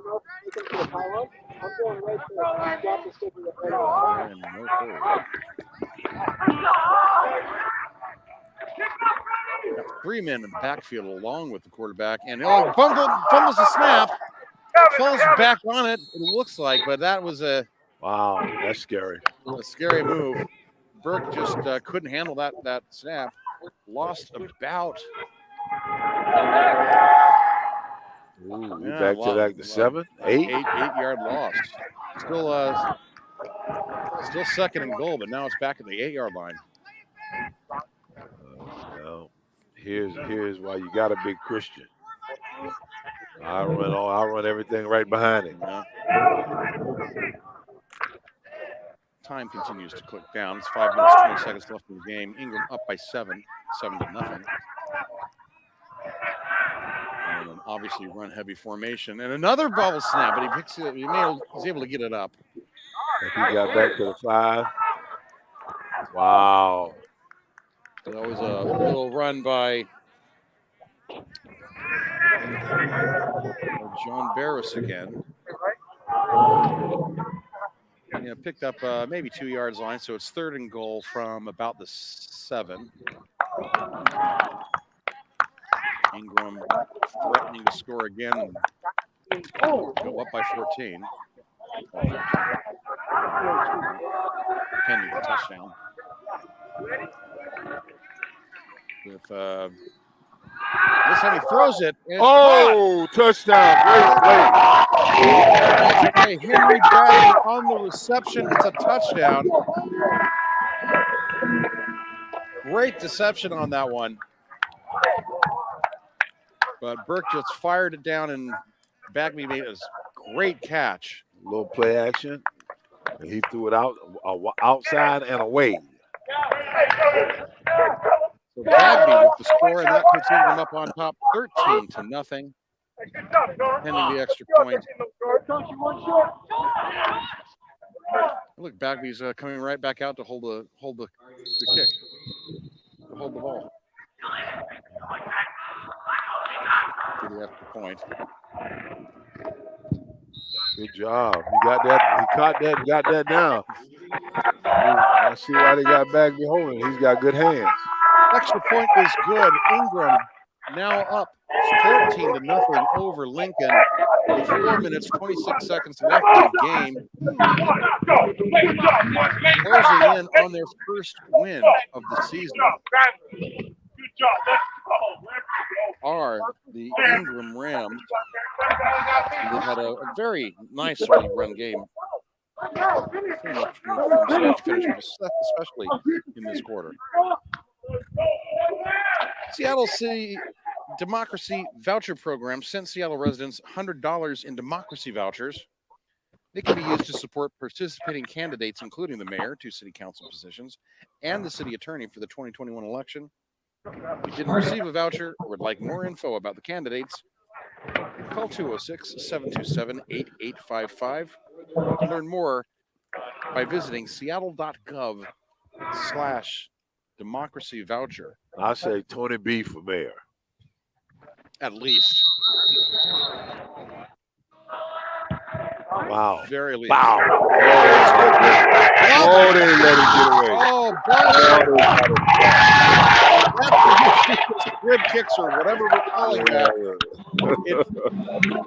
Got 3 men in the backfield along with the quarterback, and fumbles the snap, falls back on it. It looks like, but that was a that's scary. A scary move. Burke just couldn't handle that snap. Lost about. Back to like the 7, 8? 8-yard loss. Still 2nd and goal, but now it's back at the 8-yard line. Here's why you got a big Christian. I run everything right behind him. Yeah. Time continues to click down. It's 5 minutes, 20 seconds left in the game. Ingram up by 7 to nothing. And an obviously run heavy formation. And another bubble snap, but he picks it. He's able to get it up. He got back to the 5. Wow. That was a little run by John Barris again. Picked up maybe 2 yards line, so it's 3rd and goal from about the 7. Ingram threatening to score again and go up by 14. Pending the touchdown. With this time he throws it. Touchdown. Great play. Henry Bradley on the reception. It's a touchdown. Great deception on that one. But Burke just fired it down, and Bagby made a great catch. A little play action. And he threw it outside and away. So Bagby with the score, and that puts Ingram up on top 13 to nothing. Pending the extra point. Look, Bagby's coming right back out to hold the kick, to hold the ball. To the extra point. Good job. He got that. He caught that and got that down. I see why they got Bagby holding. He's got good hands. Extra point is good. Ingram now up 14 to nothing over Lincoln. With 4 minutes, 26 seconds left in the game. Closing in on their first win of the season are the Ingram Rams. They had a very nice run game. Pretty much from start to finish, especially in this quarter. Seattle City Democracy Voucher Program sent Seattle residents $100 in democracy vouchers They can be used to support participating candidates, including the mayor, 2 city council positions, and the city attorney for the 2021 election. If you didn't receive a voucher or would like more info about the candidates, call 206-727-8855 to learn more by visiting seattle.gov/democracy voucher. I say Tony B for mayor. At least. Wow. Very least. Wow. Oh, they let him get away. Oh, rib kicks or whatever we're calling that.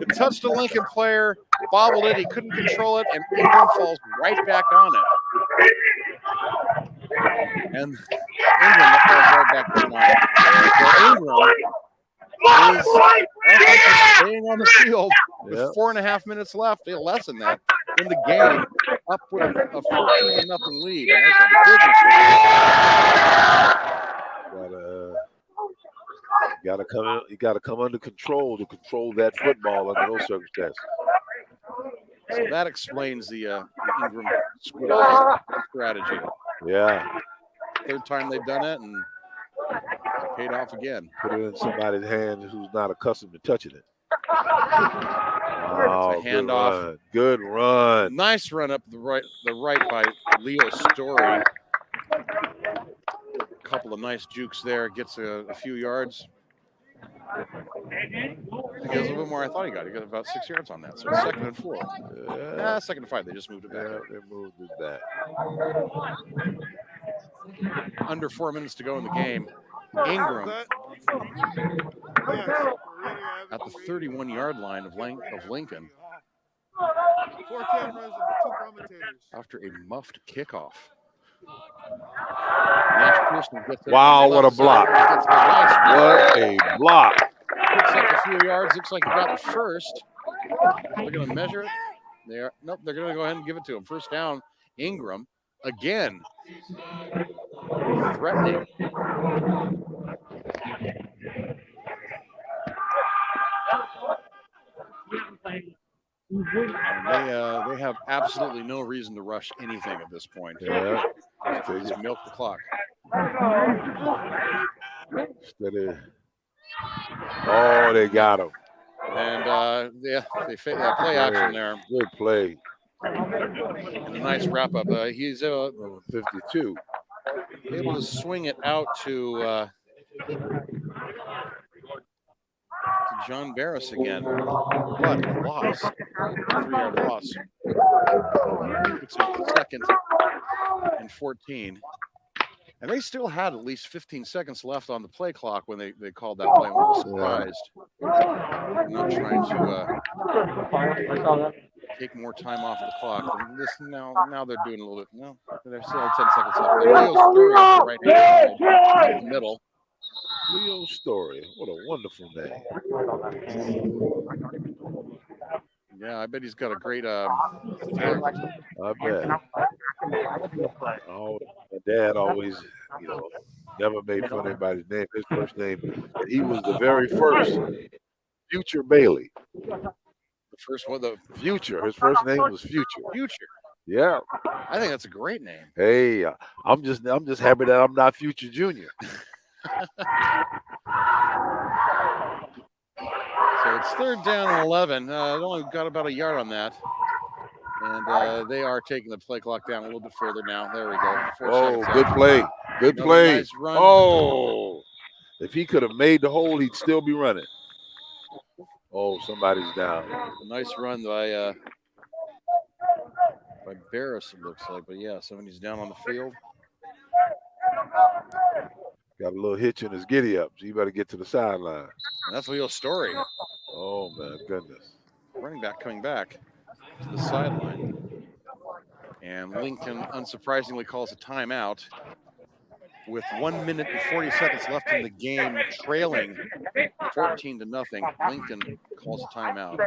It touched a Lincoln player, bobbled it, he couldn't control it, and Ingram falls right back on it. And Ingram falls right back on it. So Ingram is staying on the field with 4.5 minutes left. They'll lessen that in the game, up with a 14-0 lead. That's a big mistake. You gotta come under control to control that football under those circumstances. So that explains the Ingram strategy. Yeah. Third time they've done it, and it paid off again. Put it in somebody's hand who's not accustomed to touching it. Wow, handoff. Good run. Nice run up the right by Leo Story. A couple of nice jukes there. Gets a few yards. I think he has a little bit more. I thought he got. He got about 6 yards on that. So it's 2nd and 4. Yeah, 2nd and 5. They just moved it back. Yeah, they moved it back. Under 4 minutes to go in the game. Ingram at the 31-yard line of Lincoln. 4 cameras and 2 commentators. After a muffed kickoff. Wow, what a block. What a block. Looks like a few yards. Looks like he got the first. They're going to measure it. Nope, they're going to go ahead and give it to him. First down, Ingram. Again. Threatening. They have absolutely no reason to rush anything at this point. Yeah. They just milk the clock. Steady. Oh, they got him. And they play action there. Good play. And a nice wrap up. He's 52. Able to swing it out to John Barris again. But loss. 3-yard loss. It's 2nd and 14. And they still had at least 15 seconds left on the play clock when they called that play. I was surprised. I'm not trying to take more time off the clock. And this now they're doing a little bit. No, they're still 10 seconds left. Leo Story off the right-hand side in the middle. Leo Story. What a wonderful name. Yeah, I bet he's got a great I bet. Oh, my dad always, never made fun of anybody's name. His first name, he was the very first Future Bailey. The first one, the Future. His first name was Future. Future. Yeah. I think that's a great name. Hey, I'm just happy that I'm not Future Junior. So it's 3rd down and 11. They only got about a yard on that. And they are taking the play clock down a little bit further now. There we go. Oh, good play. Good play. Nice run. Oh, if he could have made the hole, he'd still be running. Oh, somebody's down. A nice run by Barris, it looks like. But yeah, somebody's down on the field. Got a little hitch in his giddy up, so you better get to the sideline. And that's Leo Story. Oh, my goodness. Running back coming back to the sideline. And Lincoln, unsurprisingly, calls a timeout with 1 minute and 40 seconds left in the game, trailing 14-0. Lincoln calls a timeout.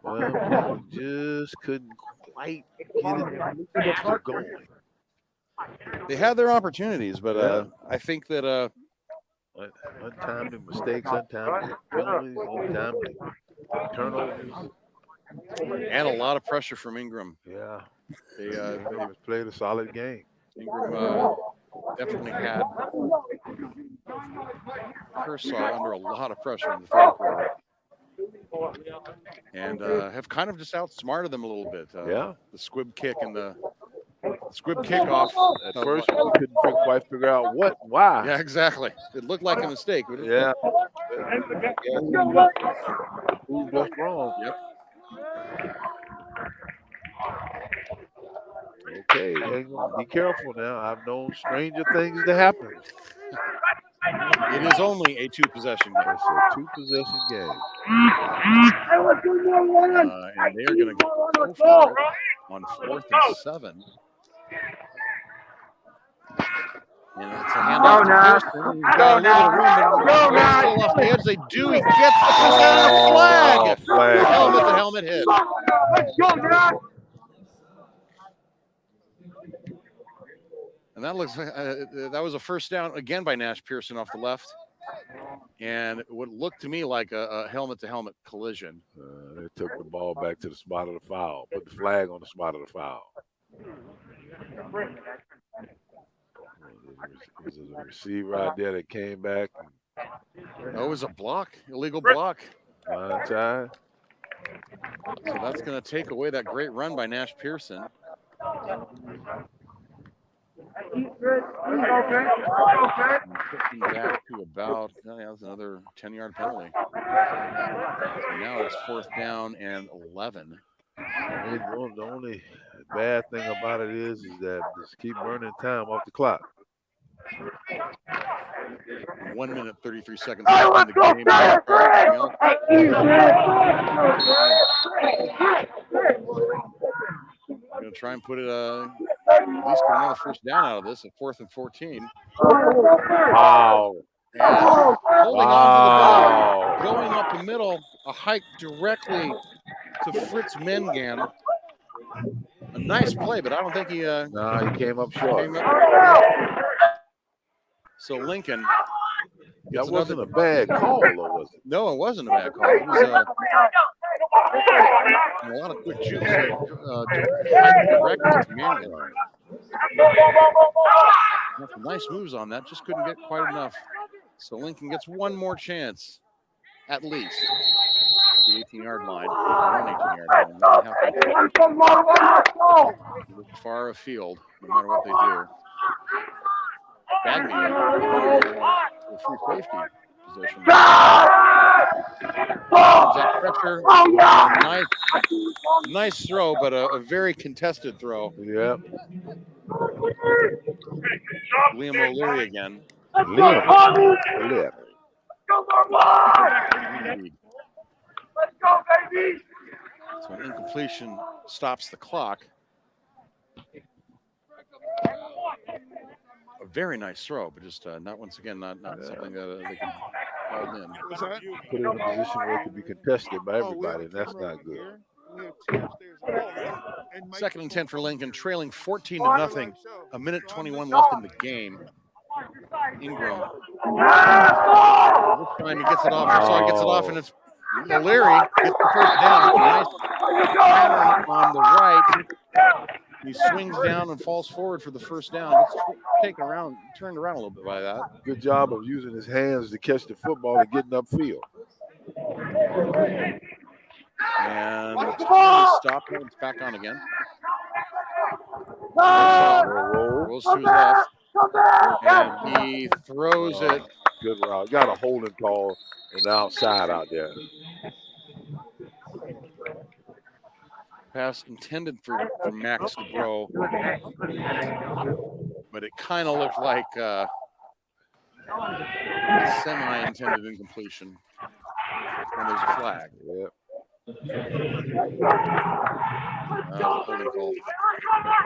Well, just couldn't quite get it going. They had their opportunities, but I think that untimely mistakes, untimely penalties, untimely turnovers. And a lot of pressure from Ingram. Yeah. They He played a solid game. Ingram definitely had Kershaw under a lot of pressure in the third quarter. And have kind of just outsmarted them a little bit. Yeah. The squib kick and the squib kickoff. At first, we couldn't quite figure out why. Yeah, exactly. It looked like a mistake. But Yeah. Proved us wrong. Yep. Okay, Ingram, be careful now. I've known stranger things to happen. It is only a 2-possession game. It's a 2-possession game. And they are going to go for it on 4th and 7. And it's a handoff to Pearson. He's got a little room, but they're still off the edge. They do. He gets the flag. Flag. Helmet-to-helmet hit. And that looks that was a first down again by Nash Pearson off the left. And it would look to me like a helmet-to-helmet collision. They took the ball back to the spot of the foul, put the flag on the spot of the foul. There's a receiver out there that came back. Oh, it was a block, illegal block. Onside. So that's going to take away that great run by Nash Pearson. Back to about, that was another 10-yard penalty. So now it's 4th down and 11. The only bad thing about it is that just keep burning time off the clock. 1 minute, 33 seconds left in the game. Going to try and put it, at least get another first down out of this at 4th and 14. Wow. And holding on to the ball, going up the middle, a hike directly to Fritz Mengan. A nice play, but I don't think he. No, he came up short. So Lincoln. That wasn't a bad call, though, was it? No, it wasn't a bad call. It was a lot of quick juice. Direct to Mengan. Nice moves on that. Just couldn't get quite enough. So Lincoln gets one more chance, at least, at the 18-yard line. 18-yard line. Look far afield, no matter what they do. Bagby in free safety position. That pressure. Nice throw, but a very contested throw. Yeah. Liam O'Leary again. Liam. Let's go, baby! So an incompletion stops the clock. A very nice throw, but just not once again, not something that they can hold in. Put it in a position where it can be contested by everybody, and that's not good. 2nd and 10 for Lincoln, trailing 14-0. A minute 21 left in the game. Ingram. This time he gets it off. So he gets it off, and it's O'Leary gets the first down. Nice pattern on the right. He swings down and falls forward for the first down. Gets taken around, turned around a little bit by that. Good job of using his hands to catch the football and getting upfield. And stop. It's back on again. Rolls to his left. And he throws it. Good route. Got a holding call on the outside out there. Pass intended for Max to throw. But it kind of looked like a semi-intended incompletion. And there's a flag. Yep. Holding call. Let's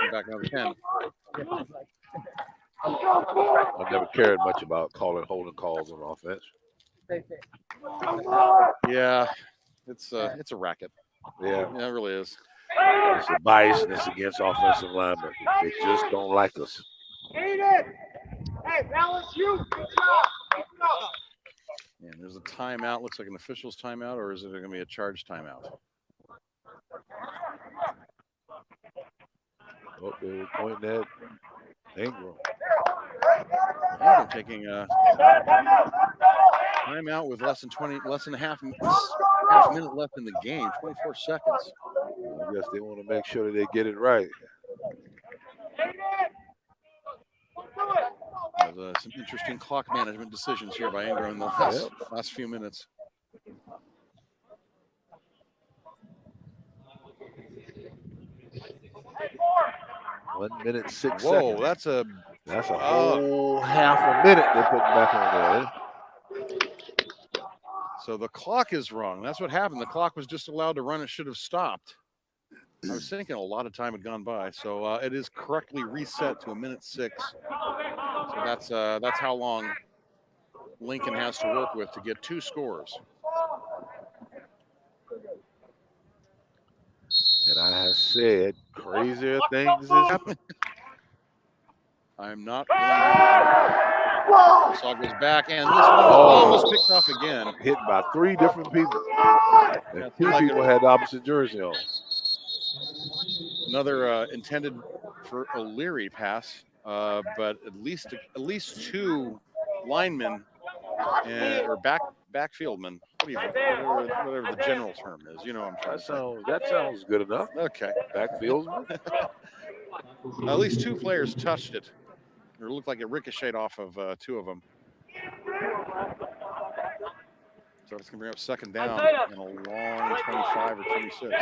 go back another 10. I've never cared much about calling holding calls on offense. Yeah, it's a racket. Yeah, it really is. It's a biasness against offensive linemen. They just don't like us. Hey, balance you. Good job. And there's a timeout. Looks like an official's timeout, or is it going to be a charge timeout? Oh, they were pointing at Ingram. Ingram taking a timeout with less than a half minute left in the game, 24 seconds. I guess they want to make sure that they get it right. There's some interesting clock management decisions here by Ingram in the last few minutes. One minute, 6 Whoa, seconds. that's a whole half a minute they're putting back on there. So the clock is wrong. That's what happened. The clock was just allowed to run. It should have stopped. I was thinking a lot of time had gone by. So it is correctly reset to 1:06. So that's how long Lincoln has to work with to get 2 scores. And I have said crazier things has happened. I'm not going to. Saw goes back, and this one was picked off again. Hit by 3 different people. And 2 like people had the opposite jersey on. Another intended for O'Leary pass, but at least 2 linemen or backfieldmen, whatever the general term is. You know what I'm trying to say. That sounds good enough. Okay. Backfieldsman. At least 2 players touched it. Or it looked like it ricocheted off of 2 of them. So it's going to bring up second down in a long 25 or 26. Right.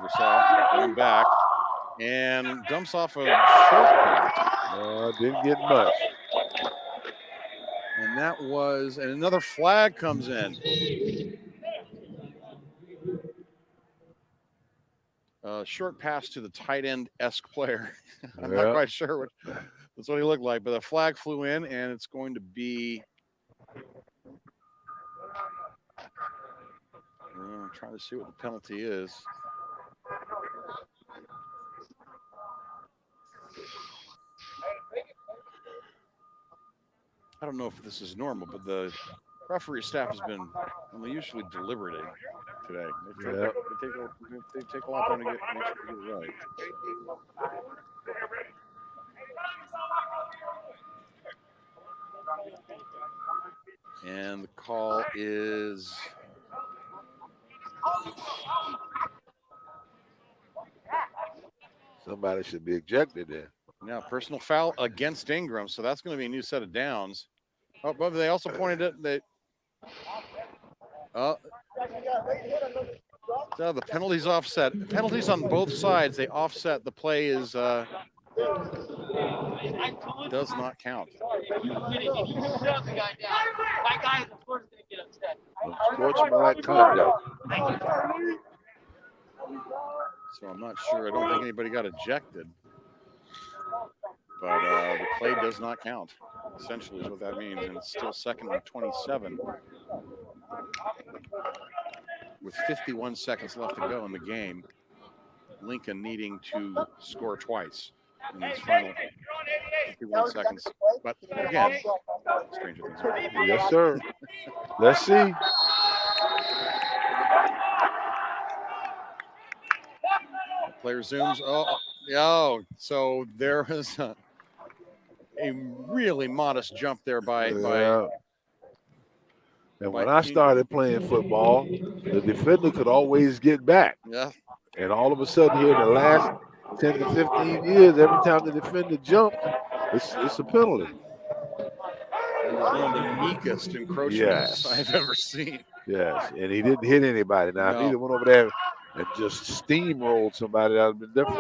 Versailles going back and dumps off a short. Didn't get much. And another flag comes in. Short pass to the tight end-esque player. I'm not quite sure that's what he looked like, but the flag flew in, and it's going to be. I'm trying to see what the penalty is. I don't know if this is normal, but the referee staff has been unusually deliberating today. They take a lot of time to make sure to get it right. And the call is somebody should be ejected there. now personal foul against Ingram, so that's going to be a new set of downs. Oh, but they also pointed it so the penalties offset. Penalties on both sides, they offset. The play is does not count. Sportsmanlike conduct. So I'm not sure. I don't think anybody got ejected. But the play does not count, essentially is what that means. And it's still second and 27 with 51 seconds left to go in the game. Lincoln needing to score twice in these final 51 seconds. But again, stranger things are happening. Yes, sir. Let's see. Player zooms. So there is a really modest jump there by and when I started playing football, the defender could always get back. Yeah. And all of a sudden here in the last 10 to 15 years, every time the defender jumps, it's a penalty. That is one of the meekest encroachments I've ever seen. Yes, and he didn't hit anybody. Now, if he'd went over there and just steamrolled somebody, that would have been different.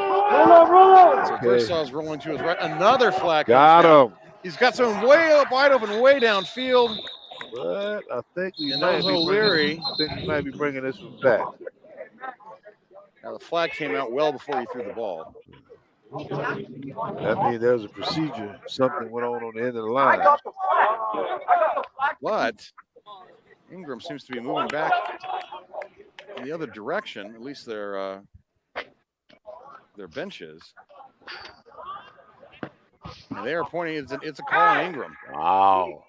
So Versaw's rolling to his right. Another flag. Got him. He's got someone way up, wide open, way downfield. But I think we might be bringing this one back. Now the flag came out well before he threw the ball. That means there was a procedure. Something went on the end of the line. But Ingram seems to be moving back in the other direction. At least their benches. And And they are pointing. It's a call on Ingram. Wow.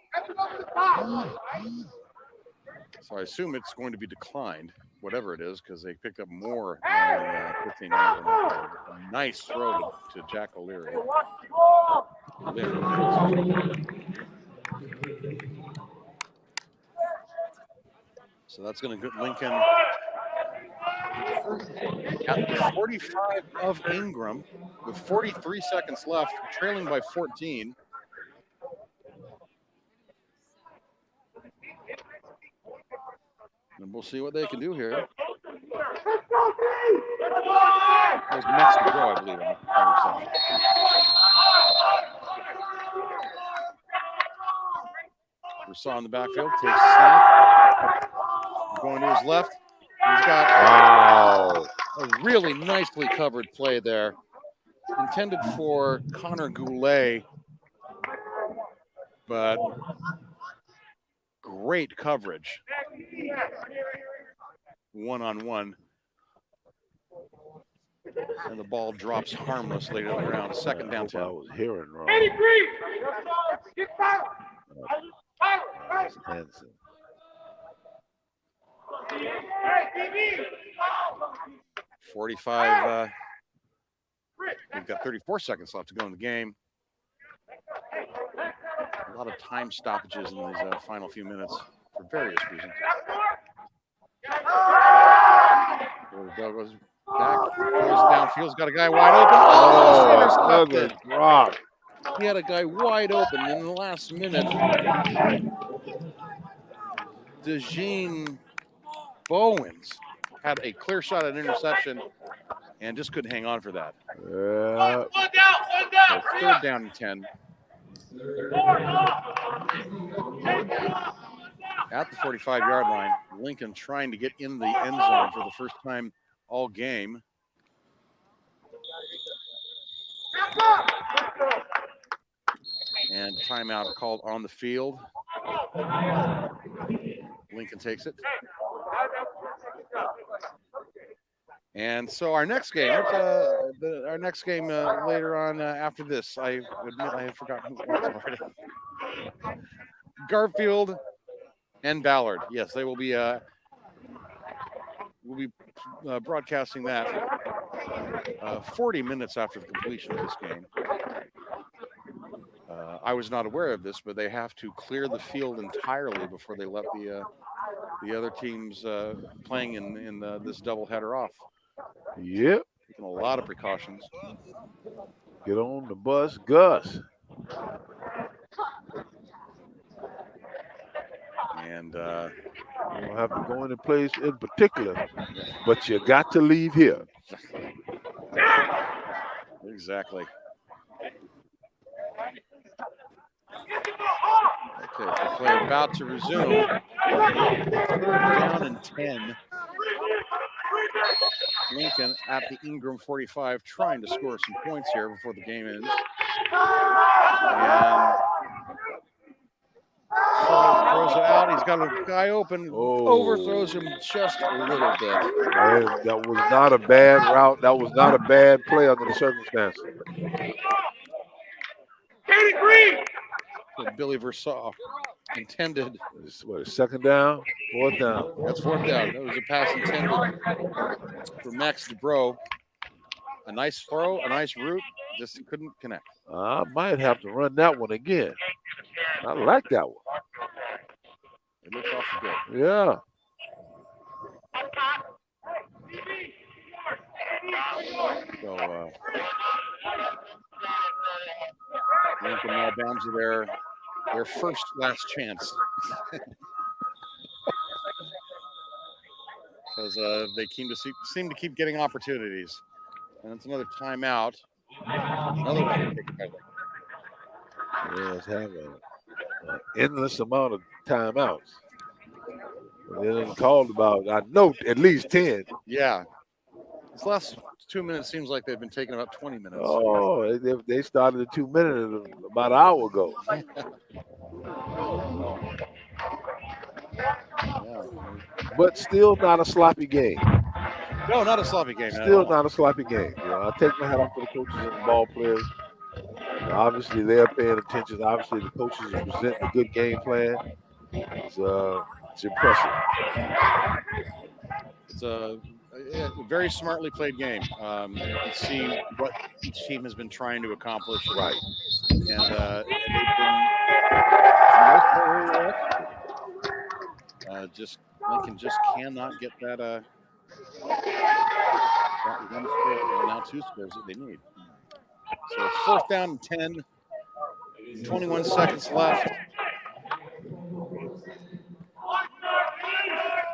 So I assume it's going to be declined, whatever it is, because they picked up more than 15 yards. Nice throw to Jack O'Leary. So that's going to get Lincoln at the 45 of Ingram with 43 seconds left, trailing by 14. And we'll see what they can do here. That was next to go, I believe. Rousseau in the backfield, takes snap. Going to his left. He's got a really nicely covered play there. Intended for Connor Goulet, but great coverage. One-on-one. And the ball drops harmlessly to the ground. Second down 10. I was hearing wrong. 45. We've got 34 seconds left to go in the game. A lot of time stoppages in these final few minutes for various reasons. Douglas back, throws it downfield. Got a guy wide open. Douglas rock. He had a guy wide open in the last minute. DeJean Bowens had a clear shot at interception and just couldn't hang on for that. Yeah. So third down and 10. At the 45-yard line, Lincoln trying to get in the end zone for the first time all game. And timeout called on the field. Lincoln takes it. And so our next game, our next game later on after this, I admit I have forgotten who it was already. Garfield and Ballard. Yes, they will be broadcasting that 40 minutes after the completion of this game. I was not aware of this, but they have to clear the field entirely before they let the other teams playing in this doubleheader off. Yep. Taking a lot of precautions. Get on the bus, Gus. And you don't have to go any place in particular, but you got to leave here. Exactly. Okay, the play about to resume. Third down and 10. Lincoln at the Ingram 45, trying to score some points here before the game ends. And throws it out. He's got a guy open. Overthrows him just a little bit. That was not a bad route. That was not a bad play under the circumstances. Billy Versaw intended. What, second down? Fourth down. That's fourth down. That was a pass intended for Max DeBro. A nice throw, a nice route, just couldn't connect. I might have to run that one again. I like that one. It looked awful good. Yeah. So Lincoln now down to their first last chance. Because they seem to keep getting opportunities. And it's another timeout. Another one. Yeah, it's having an endless amount of timeouts. And then called about, I know, at least 10. Yeah. This last 2 minutes seems like they've been taking about 20 minutes. Oh, they started at 2 minutes about an hour ago. But still not a sloppy game. No, not a sloppy game. Still not a sloppy game. You know, I take my hat off to the coaches and the ball players. Obviously, they're paying attention. Obviously, the coaches are presenting a good game plan. It's impressive. It's a very smartly played game. You can see what each team has been trying to accomplish. Right. And they've been just Lincoln just cannot get that one score, or now 2 scores that they need. So it's 4th down and 10, 21 seconds left.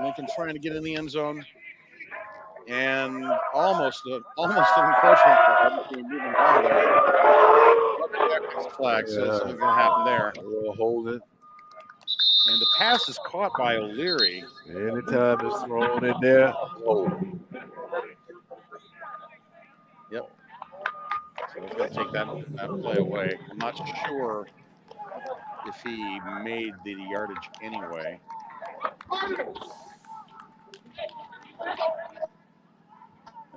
Lincoln trying to get in the end zone, and almost an encroachment flag. So something's going to happen there. We'll hold it. And the pass is caught by O'Leary. Anytime it's thrown in there, hold it. Yep. So he's going to take that play away. I'm not sure if he made the yardage anyway.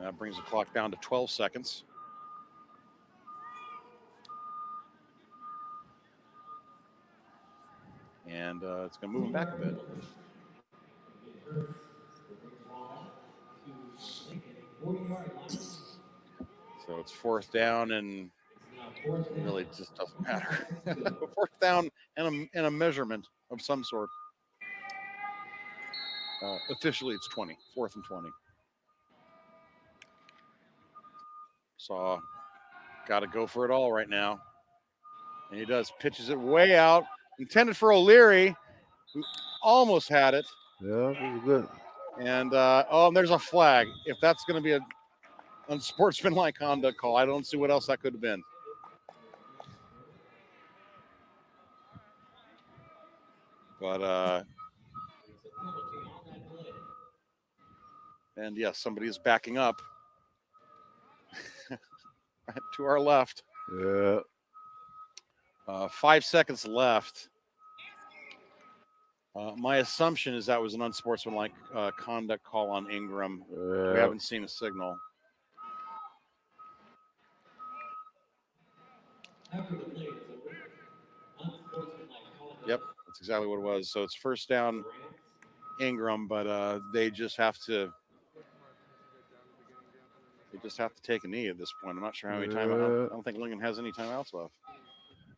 That brings the clock down to 12 seconds. And it's going to move him back a bit. So it's 4th down, and it really just doesn't matter. 4th down and a measurement of some sort. Officially, it's 20. 4th and 20. So, got to go for it all right now. And he does. Pitches it way out. Intended for O'Leary, who almost had it. Yeah, it was good. And, and there's a flag. If that's going to be a unsportsmanlike conduct call, I don't see what else that could have been. But, and yes, somebody is backing up to our left. Yeah. 5 seconds left. My assumption is that was an unsportsmanlike conduct call on Ingram. We haven't seen a signal. Yep, that's exactly what it was. So it's 1st down, Ingram, but they just have to take a knee at this point. I'm not sure how many timeouts. I don't think Lincoln has any timeouts left.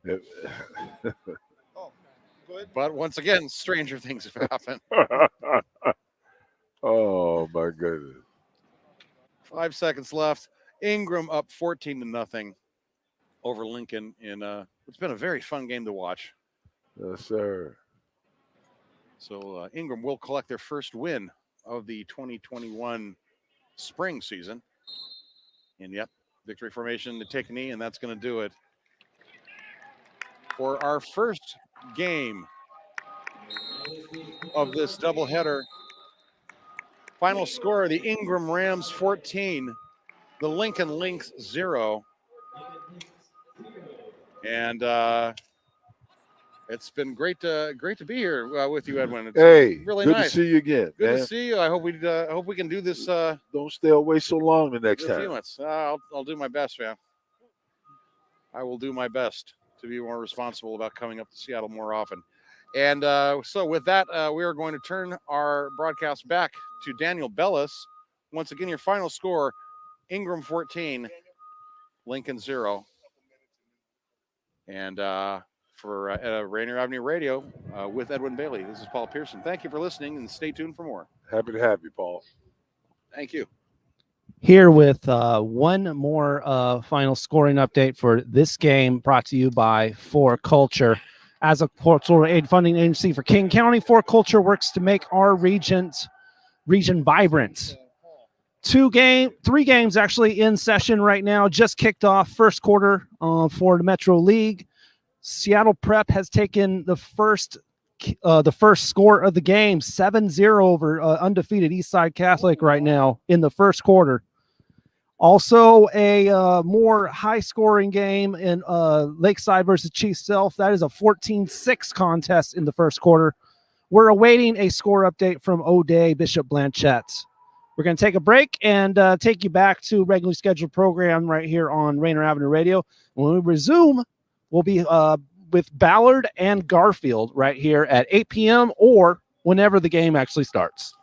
Yep. But once again, stranger things have happened. Oh my goodness. 5 seconds left. Ingram up 14-0 over Lincoln in it's been a very fun game to watch. Yes, sir. So Ingram will collect their first win of the 2021 spring season. And yep, victory formation to take a knee, and that's going to do it for our first game of this doubleheader. Final score: the Ingram Rams 14, the Lincoln Lynx 0. And it's been great to be here with you, Edwin. It's really good nice. to see you again. Good to see you. I hope we can do this. Don't stay away so long the next a time. few months. I'll do my best, man. I will do my best to be more responsible about coming up to Seattle more often. And so with that, we are going to turn our broadcast back to Daniel Bellis. Once again, your final score: Ingram 14, Lincoln 0. And for Rainier Avenue Radio with Edwin Bailey, this is Paul Pearson. Thank you for listening, and stay tuned for more. Happy to have you, Paul. Thank you. Here with one more final scoring update for this game, brought to you by 4Culture. As a cultural aid funding agency for King County, 4Culture works to make our region vibrant. 3 games actually in session right now. Just kicked off first quarter for the Metro League. Seattle Prep has taken the first score of the game, 7-0 over undefeated Eastside Catholic right now in the first quarter. Also, a more high-scoring game in Lakeside versus Chief Sealth. That is a 14-6 contest in the first quarter. We're awaiting a score update from O'Day Bishop Blanchette. We're going to take a break and take you back to regularly scheduled program right here on Rainier Avenue Radio. When we resume, will be with Ballard and Garfield right here at 8 p.m. or whenever the game actually starts.